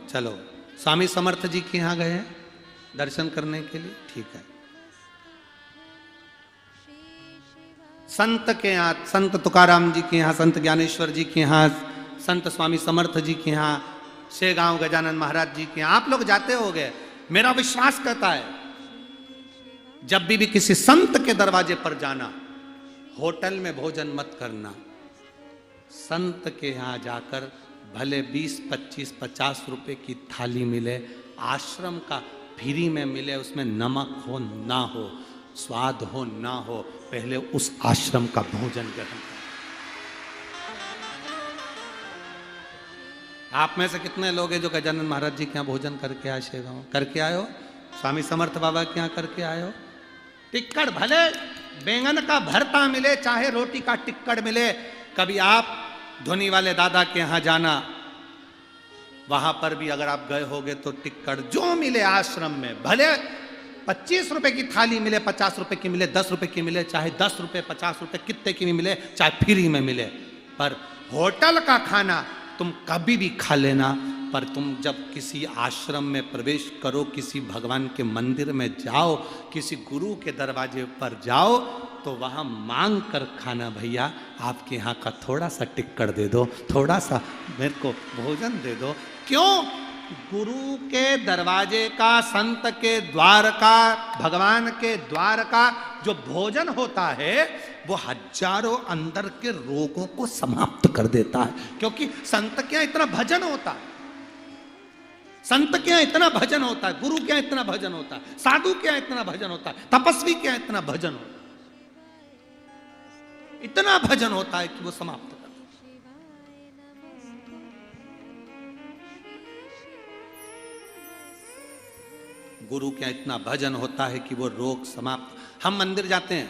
चलो स्वामी समर्थ जी के यहां गए हैं दर्शन करने के लिए, ठीक है। संत के यहाँ, संत तुकाराम जी के यहाँ, संत ज्ञानेश्वर जी के यहाँ, संत स्वामी समर्थ जी के यहाँ, शेगांव गजानन महाराज जी के यहाँ आप लोग जाते होगे। मेरा विश्वास कहता है जब भी किसी संत के दरवाजे पर जाना, होटल में भोजन मत करना। संत के यहाँ जाकर भले 20, 25, 50 रुपए की थाली मिले, आश्रम का फ्री में मिले, उसमें नमक हो ना हो, स्वाद हो ना हो, पहले उस आश्रम का भोजन ग्रहण करें। आप में से कितने लोग हैं जो गजानन महाराज जी के यहाँ भोजन करके आए? शेगांव करके आए हो? स्वामी समर्थ बाबा के यहाँ करके आए हो? टिक्कड़ भले बैंगन का भरता मिले, चाहे रोटी का टिक्कड़ मिले। कभी आप धोनी वाले दादा के यहाँ जाना, वहां पर भी अगर आप गए होगे तो टिक्कड़ जो मिले आश्रम में, भले 25 रुपए की थाली मिले, 50 रुपए की मिले, 10 रुपए की मिले, चाहे 10 रुपए 50 रुपए कितने की भी मिले, चाहे फ्री में मिले, पर होटल का खाना तुम कभी भी खा लेना। पर तुम जब किसी आश्रम में प्रवेश करो, किसी भगवान के मंदिर में जाओ, किसी गुरु के दरवाजे पर जाओ, तो वहां मांग कर खाना, भैया आपके यहाँ का थोड़ा सा टिक्कड़ दे दो, थोड़ा सा मेरे को भोजन दे दो। क्यों? गुरु के दरवाजे का, संत के द्वार का, भगवान के द्वार का जो भोजन होता है वो हजारों अंदर के रोगों को समाप्त कर देता है। क्योंकि संत के यहाँ इतना भजन होता है, संत के यहाँ इतना भजन होता है, गुरु के यहाँ इतना भजन होता है, साधु के यहाँ इतना भजन होता है, तपस्वी के यहाँ इतना भजन होता है, इतना भजन होता है कि वो समाप्त कर। गुरु के यहाँ इतना भजन होता है कि वो रोग समाप्त। हम मंदिर जाते हैं,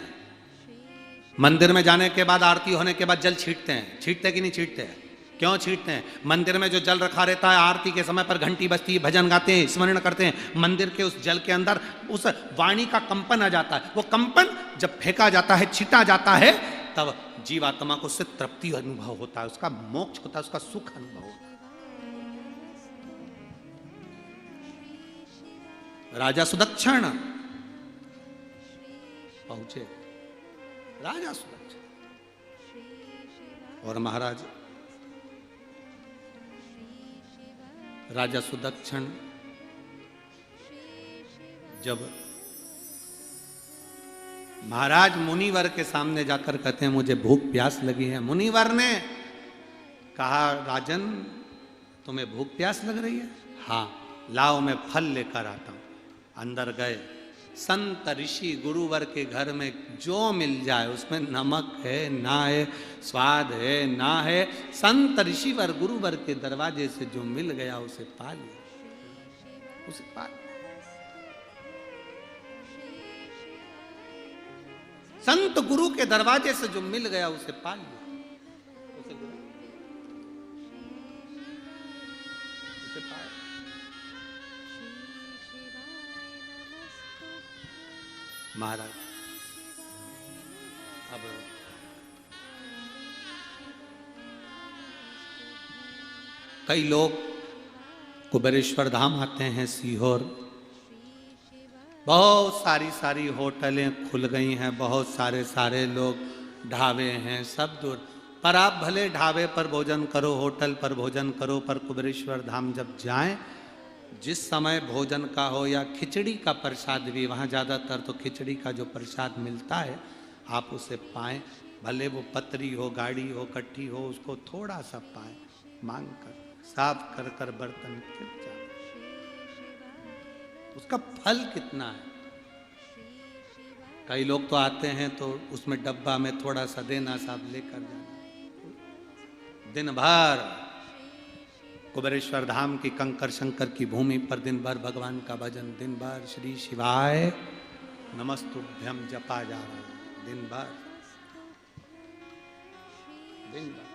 मंदिर में जाने के बाद, आरती होने के बाद जल छींटते हैं। छींटते कि नहीं छींटते हैं? क्यों छींटते हैं? मंदिर में जो जल रखा रहता है, आरती के समय पर घंटी बजती है, भजन गाते हैं, स्मरण करते हैं, मंदिर के उस जल के अंदर उस वाणी का कंपन आ जाता है। वो कंपन जब फेंका जाता है, छीटा जाता है, तब जीवात्मा को उससे तृप्ति अनुभव होता है, उसका मोक्ष होता है, उसका सुख अनुभव होता है। राजा सुदक्षण पहुंचे, राजा सुदक्षण और महाराज, राजा सुदक्षण जब महाराज मुनिवर के सामने जाकर कहते हैं मुझे भूख प्यास लगी है। मुनिवर ने कहा राजन तुम्हें भूख प्यास लग रही है? हाँ लाओ मैं फल लेकर आता हूं। अंदर गए, संत ऋषि गुरुवर के घर में जो मिल जाए, उसमें नमक है ना है, स्वाद है ना है, संत ऋषिवर गुरुवर के दरवाजे से जो मिल गया उसे पा लिया, उसे पा लिया। संत गुरु के दरवाजे से जो मिल गया उसे पा लिया, उसे पाया। महाराज अब कई लोग कुबेरेश्वर धाम आते हैं, सीहोर, बहुत सारी होटलें खुल गई हैं, बहुत सारे लोग ढाबे हैं, सब दूर। पर आप भले ढाबे पर भोजन करो, होटल पर भोजन करो, पर कुबेरेश्वर धाम जब जाएं जिस समय भोजन का हो या खिचड़ी का प्रसाद भी, वहाँ ज़्यादातर तो खिचड़ी का जो प्रसाद मिलता है आप उसे पाएं, भले वो पतरी हो, गाढ़ी हो, कट्ठी हो, उसको थोड़ा सा पाएं, मांग कर साफ कर कर बर्तन फिर जाए। उसका फल कितना है। कई लोग तो आते हैं तो उसमें डब्बा में थोड़ा सा देना, साहब लेकर जाना। दिन भर कुबेरेश्वर धाम की कंकर शंकर की भूमि पर दिन भर भगवान का भजन, दिन भर श्री शिवाय नमस्तुभ्यम जपा जा रहा है, दिन भर दिन भर।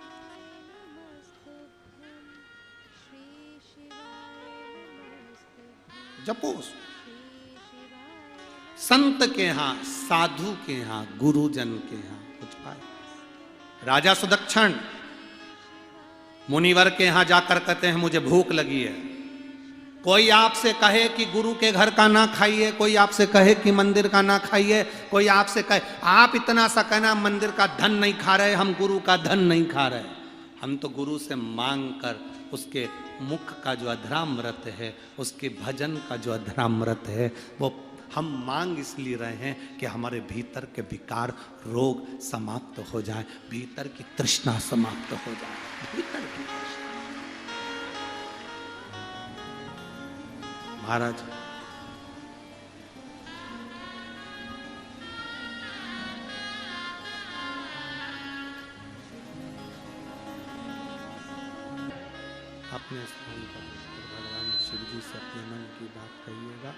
जपो संत के यहाँ, साधु के यहाँ, गुरुजन के यहाँ कुछ पाए। राजा सुदक्षण मुनिवर के यहां जाकर कहते हैं मुझे भूख लगी है। कोई आपसे कहे कि गुरु के घर का ना खाइए, कोई आपसे कहे कि मंदिर का ना खाइए, कोई आपसे कहे, आप इतना सा कहना मंदिर का धन नहीं खा रहे, हम गुरु का धन नहीं खा रहे। हम तो गुरु से मांग कर उसके मुख का जो अधरामृत है, उसके भजन का जो अधरामृत है, वो हम मांग इसलिए रहे हैं कि हमारे भीतर के विकार रोग समाप्त हो जाए, भीतर की तृष्णा समाप्त हो जाए, भीतर की महाराज अपने स्थान पर भगवान शिव जी से अपने मन की बात कहिएगा,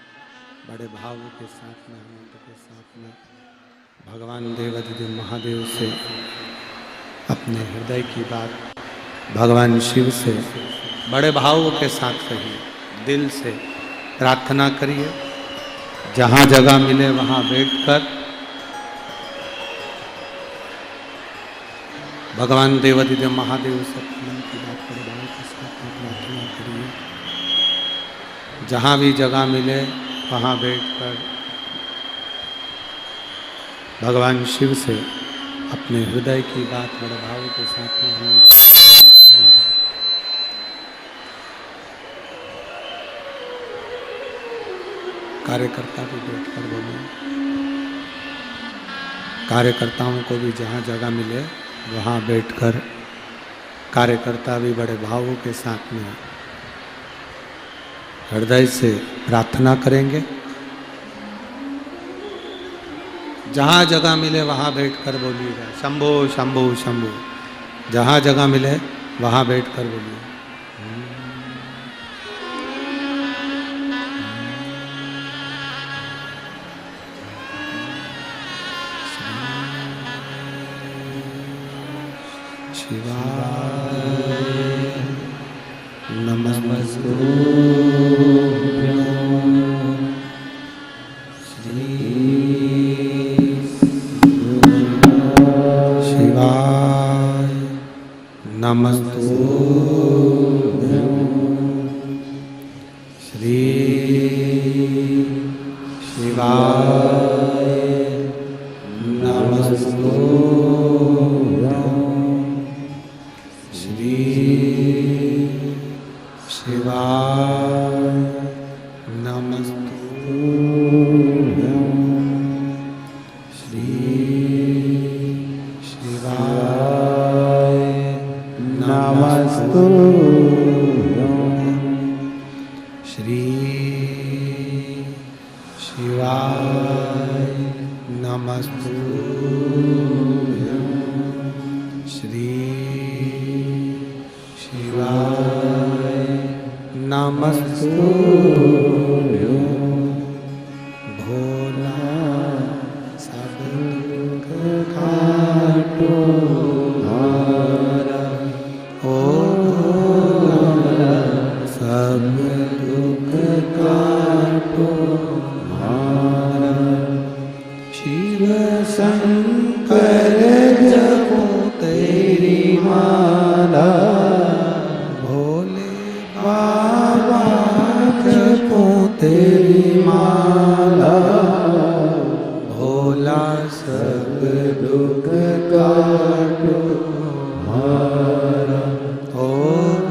बड़े भाव के साथ में, आनंद के साथ में भगवान देवाधिदेव महादेव से अपने हृदय की बात भगवान शिव से बड़े भाव के साथ कहिए, दिल से प्रार्थना करिए। जहाँ जगह मिले वहाँ बैठकर भगवान देवाधिदेव महादेव से मन की बात बड़े भाव के साथ में प्रार्थना करिए। जहाँ भी जगह मिले वहाँ बैठकर भगवान शिव से अपने हृदय की बात बड़े भाव के साथ में आनंद करिए। कार्यकर्ता भी बैठकर बोले, कार्यकर्ताओं को भी जहाँ जगह मिले वहाँ बैठकर कार्यकर्ता भी बड़े भावों के साथ में हृदय से प्रार्थना करेंगे। जहाँ जगह मिले वहाँ बैठकर बोलिएगा शंभो शंभो शंभो, जहाँ जगह मिले वहाँ बैठकर बोलिए। शिवाय नमस्तुभ्यं श्री शिवाय नमस्तुभ्यं श्री शिवाय नमस्तुभ्यं शिवाय नमस्तुभ्यं श्री शिवाय नमस्तुभ्यं श्री शिवाय नमस्तुभ्यं श्री शिवाय नमस्तुभ्यं। भोला सब दुख काटो हारा, ओ भोला सब दुख काटो हारा। शिव शंकर जपो तेरी माला, बाबा जपो तेरी माला। भोला सब दुख काटो हारा, ओ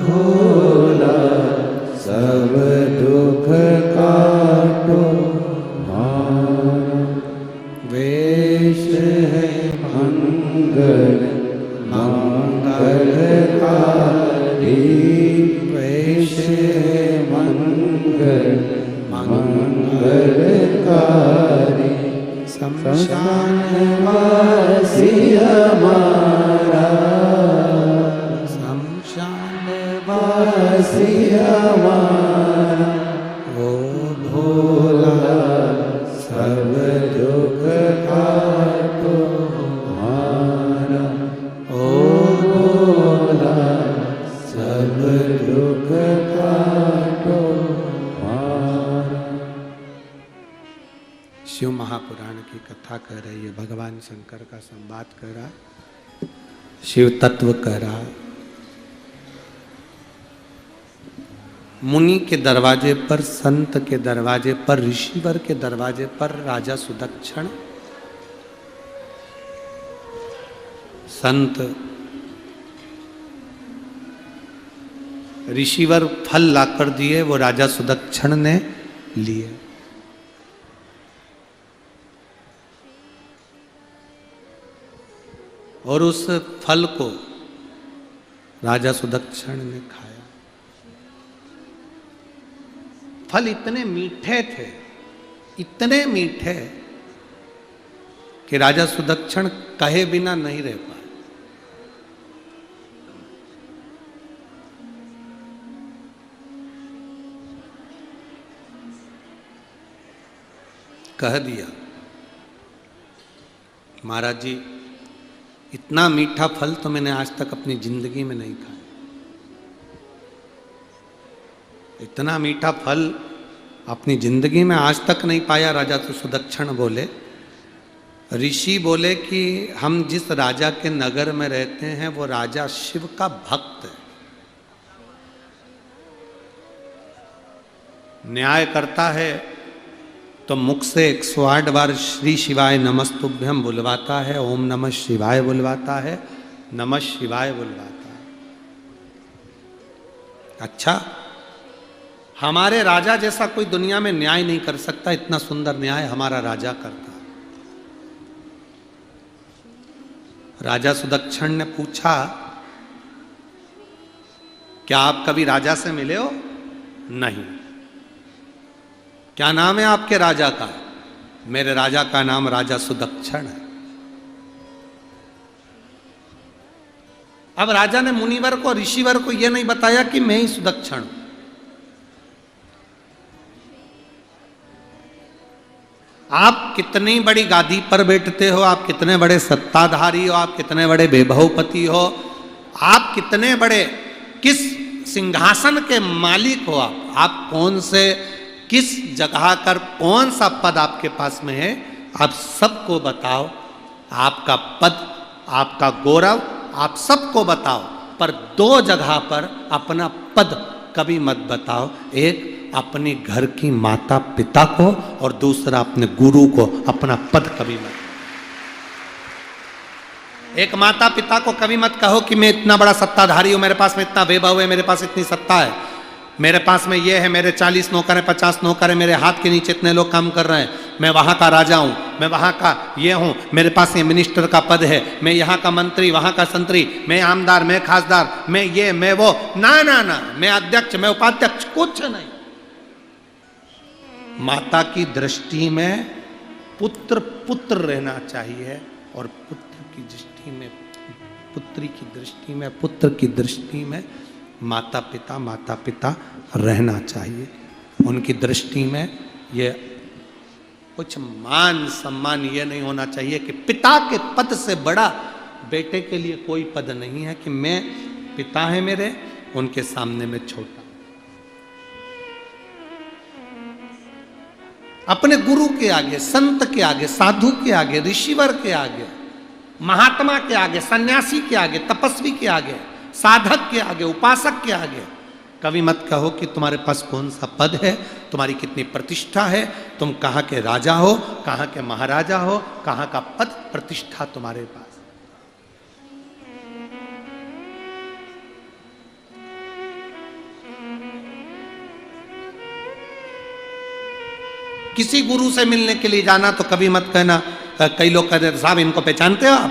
भोला सब दुख मंगलकारी शमशानवासी हमारा, शमशानवासी हमारा, ओ भोला सब दुख काटो हमारा, ओ भोला सब दुख काटो हमारा। शिव महापुराण की कथा कह रही है, भगवान शंकर का संवाद कर रहा, शिव तत्व कह रहा। मुनि के दरवाजे पर, संत के दरवाजे पर, ऋषिवर के दरवाजे पर राजा सुदक्षिण, संत ऋषिवर फल लाकर दिए, वो राजा सुदक्षिण ने लिए। और उस फल को राजा सुदक्षिण ने खाया। फल इतने मीठे थे, इतने मीठे कि राजा सुदक्षिण कहे बिना नहीं रह पाए। कह दिया, महाराज जी इतना मीठा फल तो मैंने आज तक अपनी जिंदगी में नहीं खाया। इतना मीठा फल अपनी जिंदगी में आज तक नहीं पाया। राजा तो सुदक्षिण बोले, ऋषि बोले कि हम जिस राजा के नगर में रहते हैं वो राजा शिव का भक्त है, न्याय करता है तो मुख से 108 बार श्री शिवाय नमस्तुभ्यम बुलवाता है, ओम नमः शिवाय बुलवाता है, नमः शिवाय बुलवाता है। अच्छा, हमारे राजा जैसा कोई दुनिया में न्याय नहीं कर सकता, इतना सुंदर न्याय हमारा राजा करता। राजा सुदक्षिण ने पूछा, क्या आप कभी राजा से मिले हो? नहीं। क्या नाम है आपके राजा का? मेरे राजा का नाम राजा सुदक्षिण है। अब राजा ने मुनिवर को, ऋषिवर को यह नहीं बताया कि मैं ही सुदक्षिण हूं। आप कितनी बड़ी गादी पर बैठते हो, आप कितने बड़े सत्ताधारी हो, आप कितने बड़े वैभवपति हो, आप कितने बड़े, किस सिंहासन के मालिक हो, आप कौन से, किस जगह कर, कौन सा पद आपके पास में है, आप सबको बताओ। आपका पद, आपका गौरव, आप सबको बताओ, पर दो जगह पर अपना पद कभी मत बताओ। एक अपने घर की माता पिता को, और दूसरा अपने गुरु को अपना पद कभी मत। एक माता पिता को कभी मत कहो कि मैं इतना बड़ा सत्ताधारी हूं, मेरे पास में इतना वैभव है, मेरे पास इतनी सत्ता है, मेरे पास में ये है, मेरे 40 नौकर हैं, 50 नौकर हैं, मेरे हाथ के नीचे इतने लोग काम कर रहे हैं, मैं वहां का राजा हूं, मैं वहां का ये हूं, मेरे पास ये मिनिस्टर का पद है, मैं यहाँ का मंत्री, वहां का संतरी, मैं आमदार, मैं खासदार, मैं ये, मैं वो, ना ना ना, मैं अध्यक्ष, मैं उपाध्यक्ष, कुछ नहीं। माता की दृष्टि में पुत्र पुत्र रहना चाहिए, और पुत्र की दृष्टि में, पुत्री की दृष्टि में, पुत्र की दृष्टि में माता पिता रहना चाहिए। उनकी दृष्टि में ये कुछ मान सम्मान ये नहीं होना चाहिए कि पिता के पद से बड़ा बेटे के लिए कोई पद नहीं है, कि मैं, पिता है मेरे, उनके सामने में छोटा। अपने गुरु के आगे, संत के आगे, साधु के आगे, ऋषिवर के आगे, महात्मा के आगे, सन्यासी के आगे, तपस्वी के आगे, साधक के आगे, उपासक के आगे कभी मत कहो कि तुम्हारे पास कौन सा पद है, तुम्हारी कितनी प्रतिष्ठा है, तुम कहाँ के राजा हो, कहाँ के महाराजा हो, कहाँ का पद प्रतिष्ठा तुम्हारे पास। किसी गुरु से मिलने के लिए जाना तो कभी मत कहना, कई लोग कहते हैं साहब इनको पहचानते हो आप,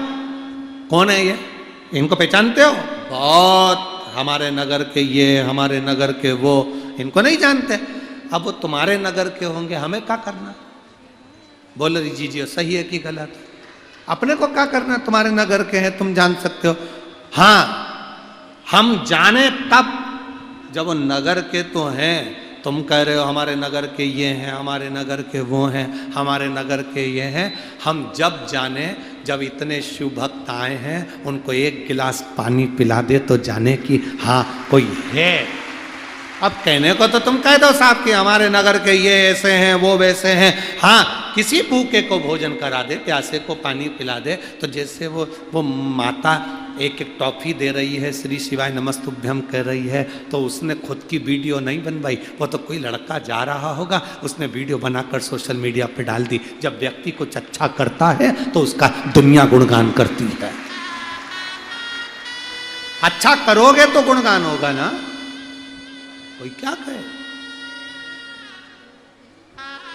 कौन है ये, इनको पहचानते हो, बहुत हमारे नगर के ये, हमारे नगर के वो, इनको नहीं जानते। अब वो तुम्हारे नगर के होंगे, हमें क्या करना। बोले जी सही है कि गलत, अपने को क्या करना, तुम्हारे नगर के हैं, तुम जान सकते हो। हाँ हम जाने तब जब वो नगर के तो हैं, तुम कह रहे हो हमारे नगर के ये हैं, हमारे नगर के वो हैं, हमारे नगर के ये हैं, हम जब जाने, जब इतने शिव भक्त आए हैं उनको एक गिलास पानी पिला दे तो जाने कि हाँ कोई है। अब कहने को तो तुम कह दो साहब कि हमारे नगर के ये ऐसे हैं वो वैसे हैं, हाँ किसी भूखे को भोजन करा दे, प्यासे को पानी पिला दे, तो जैसे वो माता एक एक टॉफी दे रही है, श्री शिवाय नमस्तुभ्यम कर रही है, तो उसने खुद की वीडियो नहीं बनवाई, वो तो कोई लड़का जा रहा होगा, उसने वीडियो बनाकर सोशल मीडिया पे डाल दी। जब व्यक्ति कुछ अच्छा करता है तो उसका दुनिया गुणगान करती है। अच्छा करोगे तो गुणगान होगा ना, कोई क्या कहे।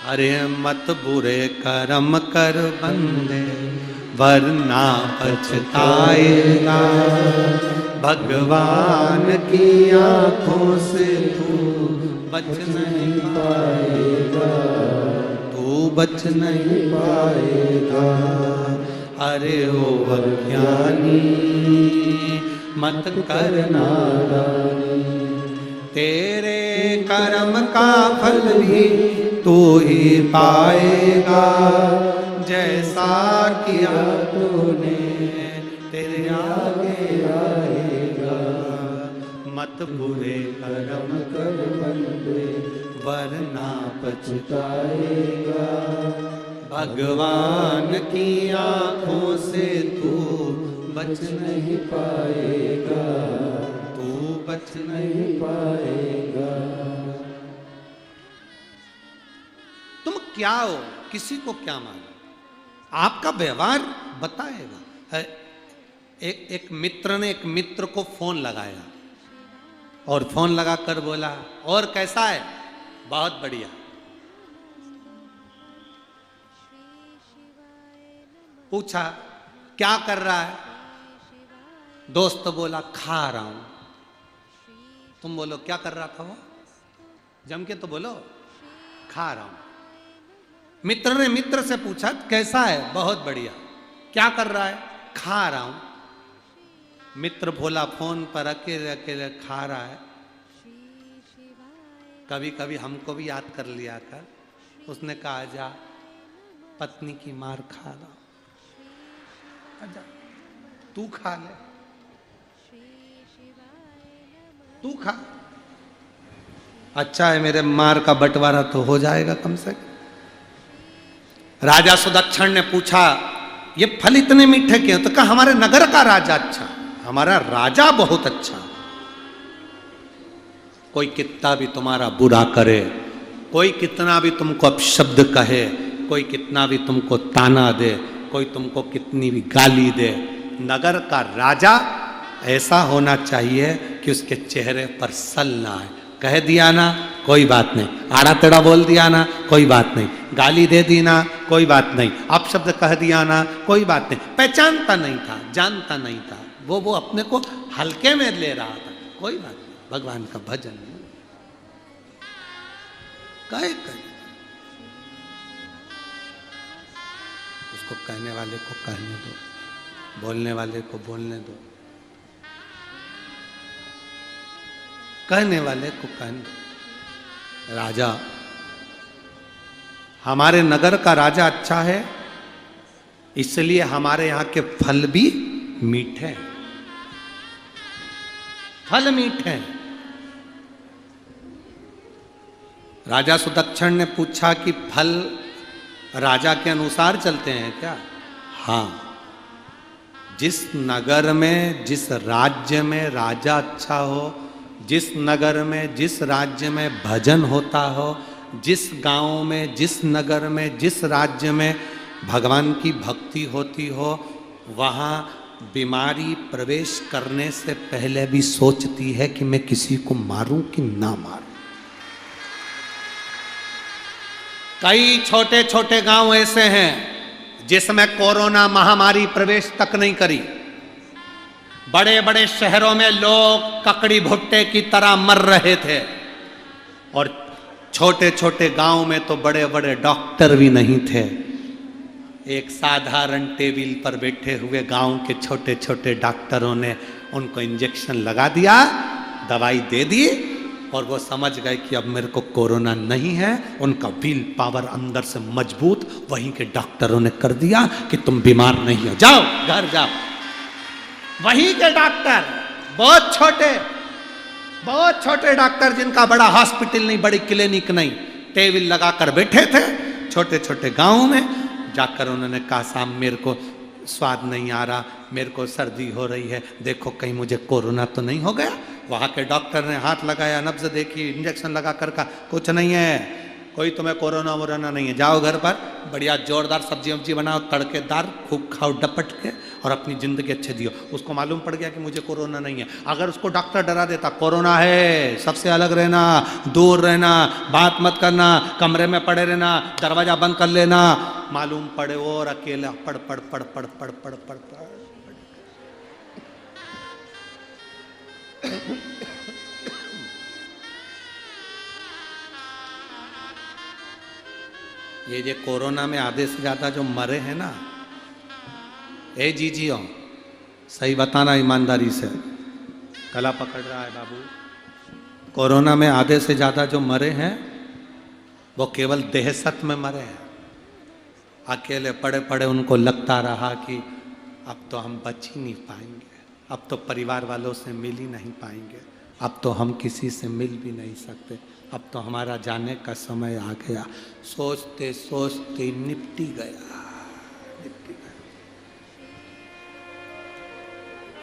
अरे मत बुरे कर्म कर बंदे वरना पछताएगा, भगवान की आंखों से तू बच नहीं पाएगा, तू बच नहीं पाएगा। अरे ओ अज्ञानी मत करना दानी, तेरे कर्म का फल भी तू ही पाएगा, जैसा किया तूने तेरे आगे आएगा। मत बुरे कर्म कर बंदे वरना पछताएगा, भगवान की आंखों से तू बच नहीं पाएगा, तू बच नहीं पाएगा। तुम क्या हो, किसी को क्या मानो, आपका व्यवहार बताएगा। एक मित्र ने एक मित्र को फोन लगाया और फोन लगाकर बोला और कैसा है, बहुत बढ़िया। पूछा क्या कर रहा है, दोस्त बोला खा रहा हूं। तुम बोलो क्या कर रहा था वो, जम के तो बोलो खा रहा हूं। मित्र ने मित्र से पूछा कैसा है, बहुत बढ़िया। क्या कर रहा है, खा रहा हूं। मित्र बोला फोन पर अकेले अकेले खा रहा है, कभी कभी हमको भी याद कर लिया कर। उसने कहा जा पत्नी की मार खा रहा हूं, आजा तू खा ले, तू खा। अच्छा है मेरे मार का बंटवारा तो हो जाएगा कम से कम। राजा सुदक्षिण ने पूछा ये फल इतने मीठे क्यों, तो कहा हमारे नगर का राजा अच्छा, हमारा राजा बहुत अच्छा। कोई कितना भी तुम्हारा बुरा करे, कोई कितना भी तुमको अपशब्द कहे, कोई कितना भी तुमको ताना दे, कोई तुमको कितनी भी गाली दे, नगर का राजा ऐसा होना चाहिए कि उसके चेहरे पर सल ना आए। कह दिया ना कोई बात नहीं, आड़ा टेढ़ा बोल दिया ना कोई बात नहीं, गाली दे दी ना कोई बात नहीं, अपशब्द कह दिया ना कोई बात नहीं। पहचानता नहीं था, जानता नहीं था, वो अपने को हल्के में ले रहा था, कोई बात नहीं, भगवान का भजन कहे उसको कहने वाले को कहने दो, बोलने वाले को बोलने दो, कहने वाले को कहने दो। राजा हमारे नगर का राजा अच्छा है, इसलिए हमारे यहां के फल भी मीठे हैं, फल मीठे हैं। राजा सुदक्षिण ने पूछा कि फल राजा के अनुसार चलते हैं क्या? हाँ, जिस नगर में जिस राज्य में राजा अच्छा हो, जिस नगर में जिस राज्य में भजन होता हो, जिस गांव में जिस नगर में जिस राज्य में भगवान की भक्ति होती हो, वहाँ बीमारी प्रवेश करने से पहले भी सोचती है कि मैं किसी को मारूं कि ना मारूं। कई छोटे छोटे गांव ऐसे हैं जिसमें कोरोना महामारी प्रवेश तक नहीं करी। बड़े बड़े शहरों में लोग ककड़ी भुट्टे की तरह मर रहे थे और छोटे छोटे गांव में तो बड़े बड़े डॉक्टर भी नहीं थे। एक साधारण टेबल पर बैठे हुए गांव के छोटे छोटे डॉक्टरों ने उनको इंजेक्शन लगा दिया, दवाई दे दी और वो समझ गए कि अब मेरे को कोरोना नहीं है। उनका विल पावर अंदर से मजबूत वहीं के डॉक्टरों ने कर दिया कि तुम बीमार नहीं हो, जाओ घर जाओ। वहीं के डॉक्टर, बहुत छोटे डॉक्टर जिनका बड़ा हॉस्पिटल नहीं, बड़ी क्लिनिक नहीं, टेबल लगाकर बैठे थे छोटे छोटे गांव में। जाकर उन्होंने कहा साहब मेरे को स्वाद नहीं आ रहा, मेरे को सर्दी हो रही है, देखो कहीं मुझे कोरोना तो नहीं हो गया। वहाँ के डॉक्टर ने हाथ लगाया, नब्ज देखी, इंजेक्शन लगा कर कहा कुछ नहीं है, कोई तुम्हें कोरोना वोरोना नहीं है, जाओ घर पर बढ़िया जोरदार सब्जी वब्जी बनाओ, तड़केदार, खूब खाओ डपट के और अपनी ज़िंदगी अच्छे जियो। उसको मालूम पड़ गया कि मुझे कोरोना नहीं है। अगर उसको डॉक्टर डरा देता कोरोना है, सबसे अलग रहना, दूर रहना, बात मत करना, कमरे में पड़े रहना, दरवाज़ा बंद कर लेना, मालूम पड़े और अकेला पड़ पड़ पड़ पड़ पड़ पड़ पड़ पड़। ये जो कोरोना में आधे से ज़्यादा जो मरे हैं ना, ए जीजियो सही बताना ईमानदारी से, गला पकड़ रहा है बाबू। कोरोना में आधे से ज़्यादा जो मरे हैं वो केवल दहशत में मरे हैं। अकेले पड़े पड़े उनको लगता रहा कि अब तो हम बच ही नहीं पाएंगे, अब तो परिवार वालों से मिल ही नहीं पाएंगे, अब तो हम किसी से मिल भी नहीं सकते, अब तो हमारा जाने का समय आ गया। सोचते सोचते निपटी गया।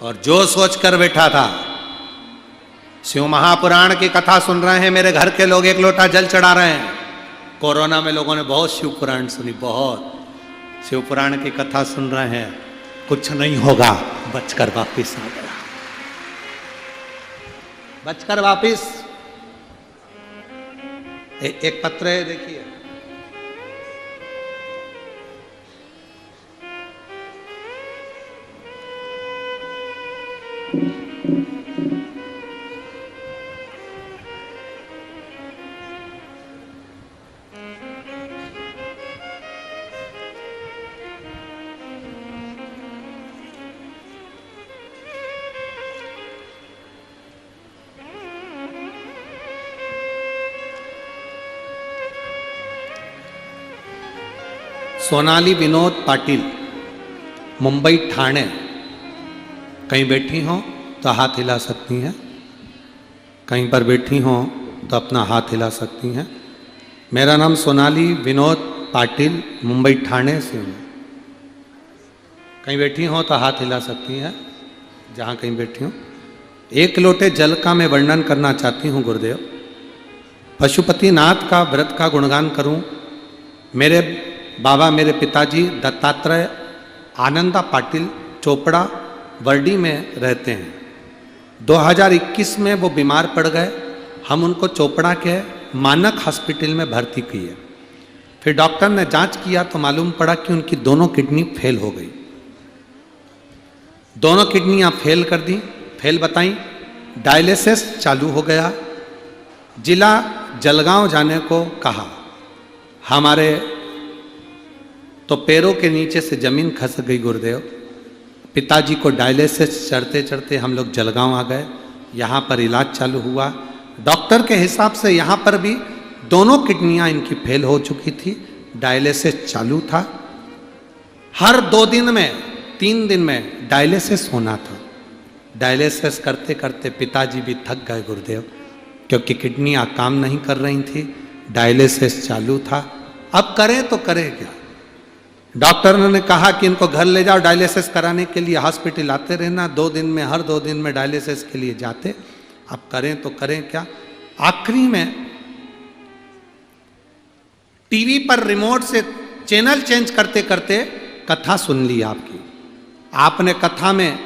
और जो सोच कर बैठा था, शिव महापुराण की कथा सुन रहे हैं मेरे घर के लोग, एक लोटा जल चढ़ा रहे हैं। कोरोना में लोगों ने बहुत शिव पुराण सुनी, बहुत शिव पुराण की कथा सुन रहे हैं, कुछ नहीं होगा, बचकर वापिस आ गया, बचकर वापिस। एक पत्र है देखिए, सोनाली विनोद पाटिल, मुंबई ठाणे। कहीं बैठी हो तो हाथ हिला सकती हैं, कहीं पर बैठी हो तो अपना हाथ हिला सकती हैं। मेरा नाम सोनाली विनोद पाटिल, मुंबई ठाणे से हूँ। कहीं बैठी हो तो हाथ हिला सकती हैं जहाँ कहीं बैठी हूँ। एक लोटे जल का मैं वर्णन करना चाहती हूँ गुरुदेव। पशुपतिनाथ का व्रत का गुणगान करूँ। मेरे बाबा, मेरे पिताजी दत्तात्रेय आनंदा पाटिल चोपड़ा वर्डी में रहते हैं। 2021 में वो बीमार पड़ गए, हम उनको चोपड़ा के मानक हॉस्पिटल में भर्ती किए। फिर डॉक्टर ने जांच किया तो मालूम पड़ा कि उनकी दोनों किडनी फेल हो गई, दोनों किडनियां फेल कर दी, फेल बताई। डायलिसिस चालू हो गया। जिला जलगांव जाने को कहा। हमारे तो पैरों के नीचे से जमीन खस गई गुरुदेव। पिताजी को डायलिसिस चढ़ते चढ़ते हम लोग जलगांव आ गए। यहाँ पर इलाज चालू हुआ। डॉक्टर के हिसाब से यहाँ पर भी दोनों किडनियाँ इनकी फेल हो चुकी थी। डायलिसिस चालू था। हर 2 दिन में 3 दिन में डायलिसिस होना था। डायलिसिस करते करते पिताजी भी थक गए गुरुदेव, क्योंकि किडनियाँ काम नहीं कर रही थी, डायलिसिस चालू था। अब करें तो करें क्या। डॉक्टर ने कहा कि इनको घर ले जाओ डायलिसिस कराने के लिए, हॉस्पिटल आते रहना, 2 दिन में, हर 2 दिन में डायलिसिस के लिए जाते। अब करें तो करें क्या। आखिरी में टीवी पर रिमोट से चैनल चेंज करते करते कथा सुन ली आपकी। आपने कथा में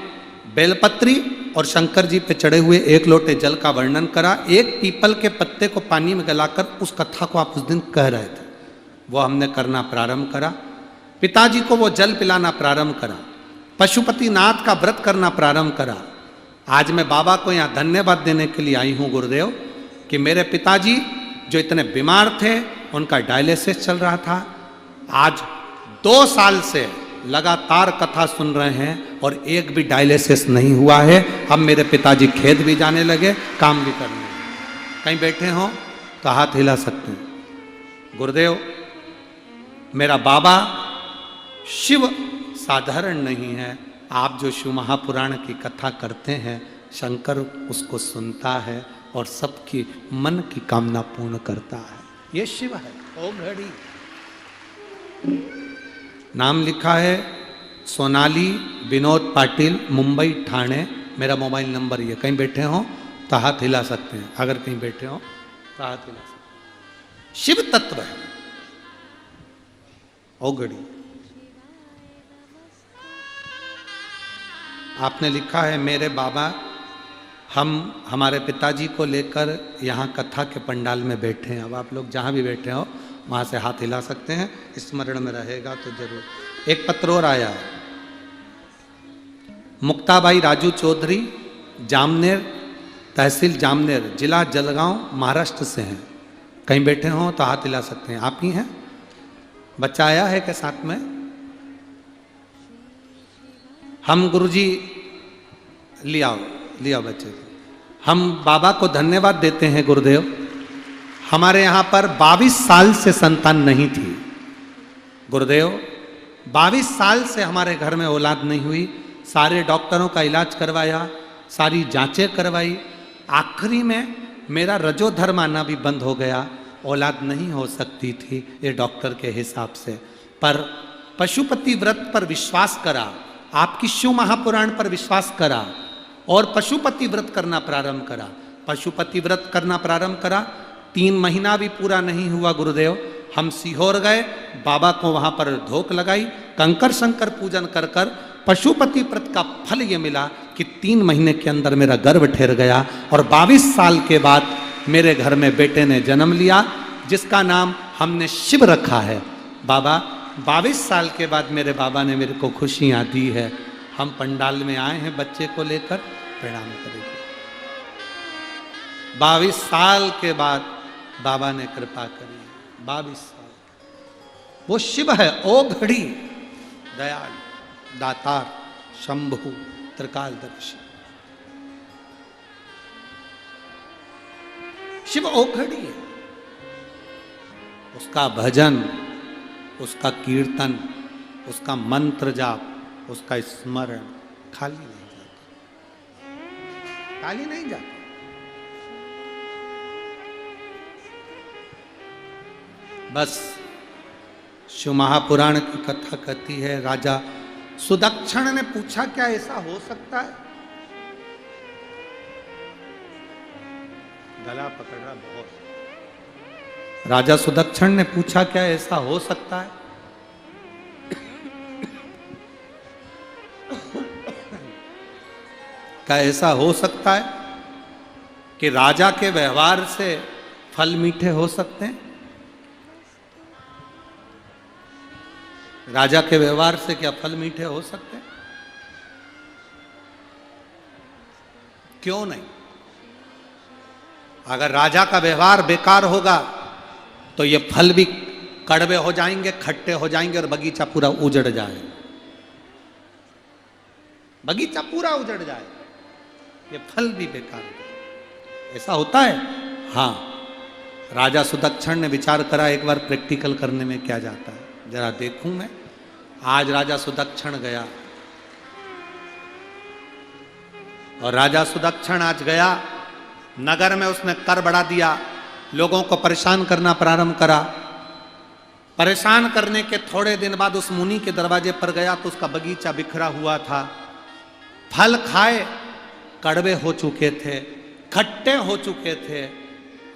बेलपत्री और शंकर जी पे चढ़े हुए 1 लोटे जल का वर्णन करा। एक पीपल के पत्ते को पानी में गलाकर उस कथा को आप उस दिन कह रहे थे, वो हमने करना प्रारंभ करा। पिताजी को वो जल पिलाना प्रारंभ करा। पशुपतिनाथ का व्रत करना प्रारंभ करा। आज मैं बाबा को यहाँ धन्यवाद देने के लिए आई हूँ गुरुदेव कि मेरे पिताजी जो इतने बीमार थे उनका डायलिसिस चल रहा था। आज 2 साल से लगातार कथा सुन रहे हैं और एक भी डायलिसिस नहीं हुआ है। अब मेरे पिताजी खेत भी जाने लगे, काम भी करने लगे। कहीं बैठे हो तो हाथ हिला सकते हैं। गुरुदेव, मेरा बाबा शिव साधारण नहीं है। आप जो शिव महापुराण की कथा करते हैं, शंकर उसको सुनता है और सबकी मन की कामना पूर्ण करता है। ये शिव है। ओ घड़ी नाम लिखा है सोनाली विनोद पाटिल, मुंबई ठाणे। मेरा मोबाइल नंबर ये। कहीं बैठे हो तो हाथ हिला सकते हैं। अगर कहीं बैठे हो तो हाथ हिला सकते हैं। शिव तत्व है। ओ घड़ी आपने लिखा है मेरे बाबा, हम हमारे पिताजी को लेकर यहाँ कथा के पंडाल में बैठे हैं। अब आप लोग जहाँ भी बैठे हो वहाँ से हाथ हिला सकते हैं। स्मरण में रहेगा तो जरूर। एक पत्र और आया है। मुक्ताबाई राजू चौधरी, जामनेर, तहसील जामनेर, जिला जलगांव, महाराष्ट्र से हैं। कहीं बैठे हो तो हाथ हिला सकते हैं। आप ही हैं? बच्चा आया है क्या साथ में? हम गुरुजी लिया बच्चे को। हम बाबा को धन्यवाद देते हैं। गुरुदेव, हमारे यहाँ पर 22 साल से संतान नहीं थी। गुरुदेव, 22 साल से हमारे घर में औलाद नहीं हुई। सारे डॉक्टरों का इलाज करवाया, सारी जांचें करवाई। आखिरी में मेरा रजोधर्म आना भी बंद हो गया। औलाद नहीं हो सकती थी ये डॉक्टर के हिसाब से। पर पशुपति व्रत पर विश्वास करा, आपकी शिव महापुराण पर विश्वास करा और पशुपति व्रत करना प्रारंभ करा। पशुपति व्रत करना प्रारंभ करा। 3 महीना भी पूरा नहीं हुआ गुरुदेव, हम सीहोर गए, बाबा को वहां पर धोक लगाई, कंकर शंकर पूजन कर कर पशुपति व्रत का फल ये मिला कि 3 महीने के अंदर मेरा गर्भ ठहर गया और 22 साल के बाद मेरे घर में बेटे ने जन्म लिया, जिसका नाम हमने शिव रखा है। बाबा 22 साल के बाद मेरे बाबा ने मेरे को खुशियां दी है। हम पंडाल में आए हैं बच्चे को लेकर, प्रणाम करेंगे। 22 साल के बाद बाबा ने कृपा करी। 22 साल वो शिव है। ओ घड़ी दयाल, दातार, शंभु, त्रिकालदर्शी शिव ओखड़ी है। उसका भजन, उसका कीर्तन, उसका मंत्र जाप, उसका स्मरण खाली नहीं जाता, खाली नहीं जाता। बस शिव महापुराण की कथा कहती है, राजा सुदक्षिण ने पूछा क्या ऐसा हो सकता है? गला पकड़ रहा बहुत। राजा सुदक्षिण ने पूछा क्या ऐसा हो सकता है? क्या ऐसा हो सकता है कि राजा के व्यवहार से फल मीठे हो सकते हैं? राजा के व्यवहार से क्या फल मीठे हो सकते हैं? क्यों नहीं? अगर राजा का व्यवहार बेकार होगा तो ये फल भी कड़वे हो जाएंगे, खट्टे हो जाएंगे और बगीचा पूरा उजड़ जाए। बगीचा पूरा उजड़ जाए, ये फल भी बेकार हो जाए। ऐसा होता है? हाँ। राजा सुदक्षिण ने विचार करा एक बार प्रैक्टिकल करने में क्या जाता है, जरा देखूं मैं। आज राजा सुदक्षिण गया और राजा सुदक्षिण आज गया नगर में, उसने कर बढ़ा दिया, लोगों को परेशान करना प्रारंभ करा। परेशान करने के थोड़े दिन बाद उस मुनि के दरवाजे पर गया तो उसका बगीचा बिखरा हुआ था। फल खाए कड़वे हो चुके थे, खट्टे हो चुके थे।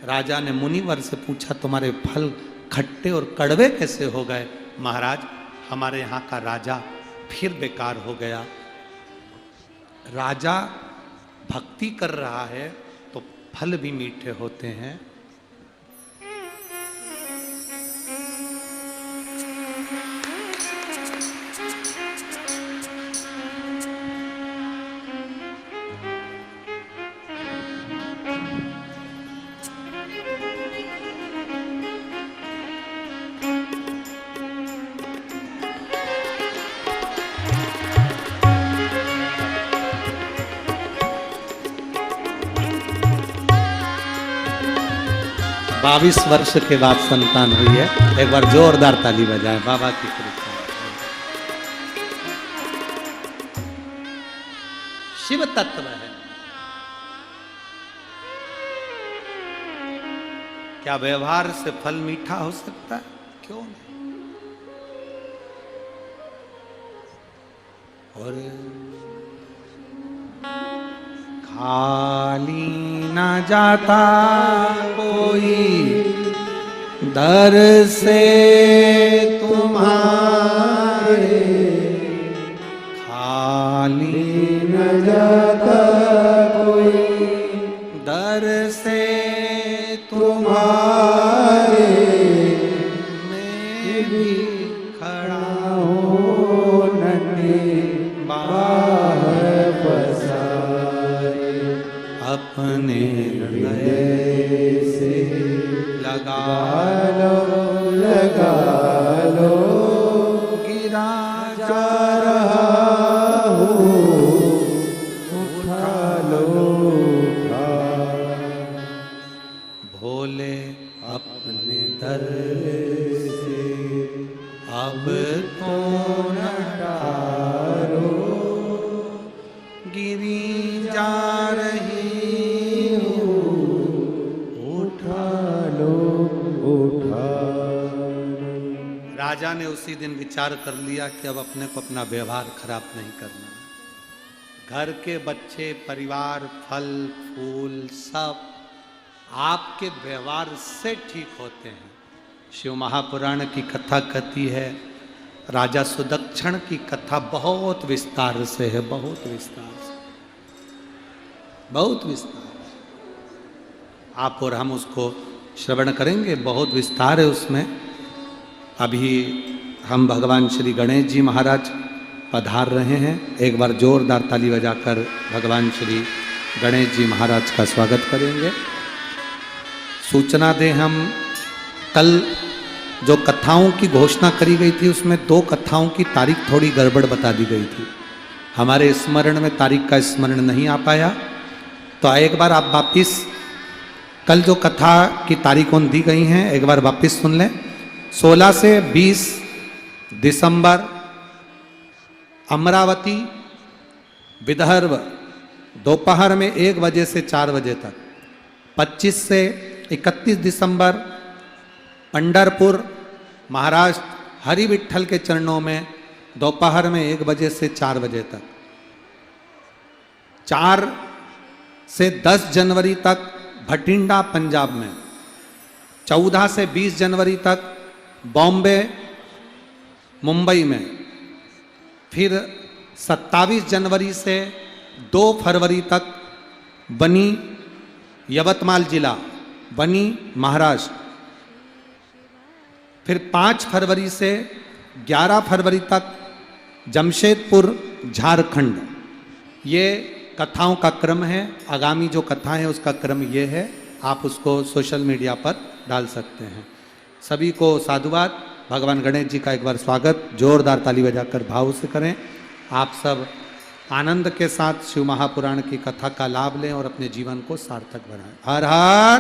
राजा ने मुनिवर से पूछा तुम्हारे फल खट्टे और कड़वे कैसे हो गए? महाराज, हमारे यहाँ का राजा फिर बेकार हो गया। राजा भक्ति कर रहा है तो फल भी मीठे होते हैं। 22 वर्ष के बाद संतान हुई है। एक बार जोरदार ताली बजाएं बाबा की कृपा। शिव तत्व है। क्या व्यवहार से फल मीठा हो सकता है? क्यों नहीं? और खाली न जाता कोई दर से तुम्हारे, खाली न जाता कोई दर से तुम्हारे, मैं भी खड़ा हो नन्हे बाहर पसारे, अपने हृदय से लगा लगा लो, गिरा जा रहा हूँ, उठा लो उठा, भोले अपने दर से अब तो न टारो, गिरी जा रही हूँ, उठा लो उठा। राजा ने उसी दिन विचार कर लिया कि अब अपने को अपना व्यवहार खराब नहीं करना। घर के बच्चे, परिवार, फल फूल सब आपके व्यवहार से ठीक होते हैं। शिव महापुराण की कथा कहती है, राजा सुदक्षिण की कथा बहुत विस्तार से है, बहुत विस्तार से, बहुत विस्तार। आप और हम उसको श्रवण करेंगे, बहुत विस्तार है उसमें। अभी हम भगवान श्री गणेश जी महाराज पधार रहे हैं। एक बार जोरदार ताली बजाकर भगवान श्री गणेश जी महाराज का स्वागत करेंगे। सूचना दें, हम कल जो कथाओं की घोषणा करी गई थी उसमें 2 कथाओं की तारीख थोड़ी गड़बड़ बता दी गई थी। हमारे स्मरण में तारीख का स्मरण नहीं आ पाया, तो एक बार आप वापिस कल जो कथा की तारीखों दी गई हैं एक बार वापिस सुन लें। 16 से 20 दिसंबर अमरावती विदर्भ दोपहर में 1 बजे से 4 बजे तक। 25 से 31 दिसंबर पंढरपुर महाराष्ट्र हरि विठ्ठल के चरणों में दोपहर में 1 बजे से 4 बजे तक। 4 से 10 जनवरी तक भटिंडा पंजाब में। 14 से 20 जनवरी तक बॉम्बे मुंबई में। फिर 27 जनवरी से 2 फरवरी तक बनी यवतमाल जिला, बनी महाराष्ट्र। फिर 5 फरवरी से 11 फरवरी तक जमशेदपुर झारखंड। ये कथाओं का क्रम है। आगामी जो कथा है उसका क्रम ये है, आप उसको सोशल मीडिया पर डाल सकते हैं। सभी को साधुवाद। भगवान गणेश जी का एक बार स्वागत जोरदार ताली बजाकर भाव से करें। आप सब आनंद के साथ शिव महापुराण की कथा का लाभ लें और अपने जीवन को सार्थक बनाएं। हर हर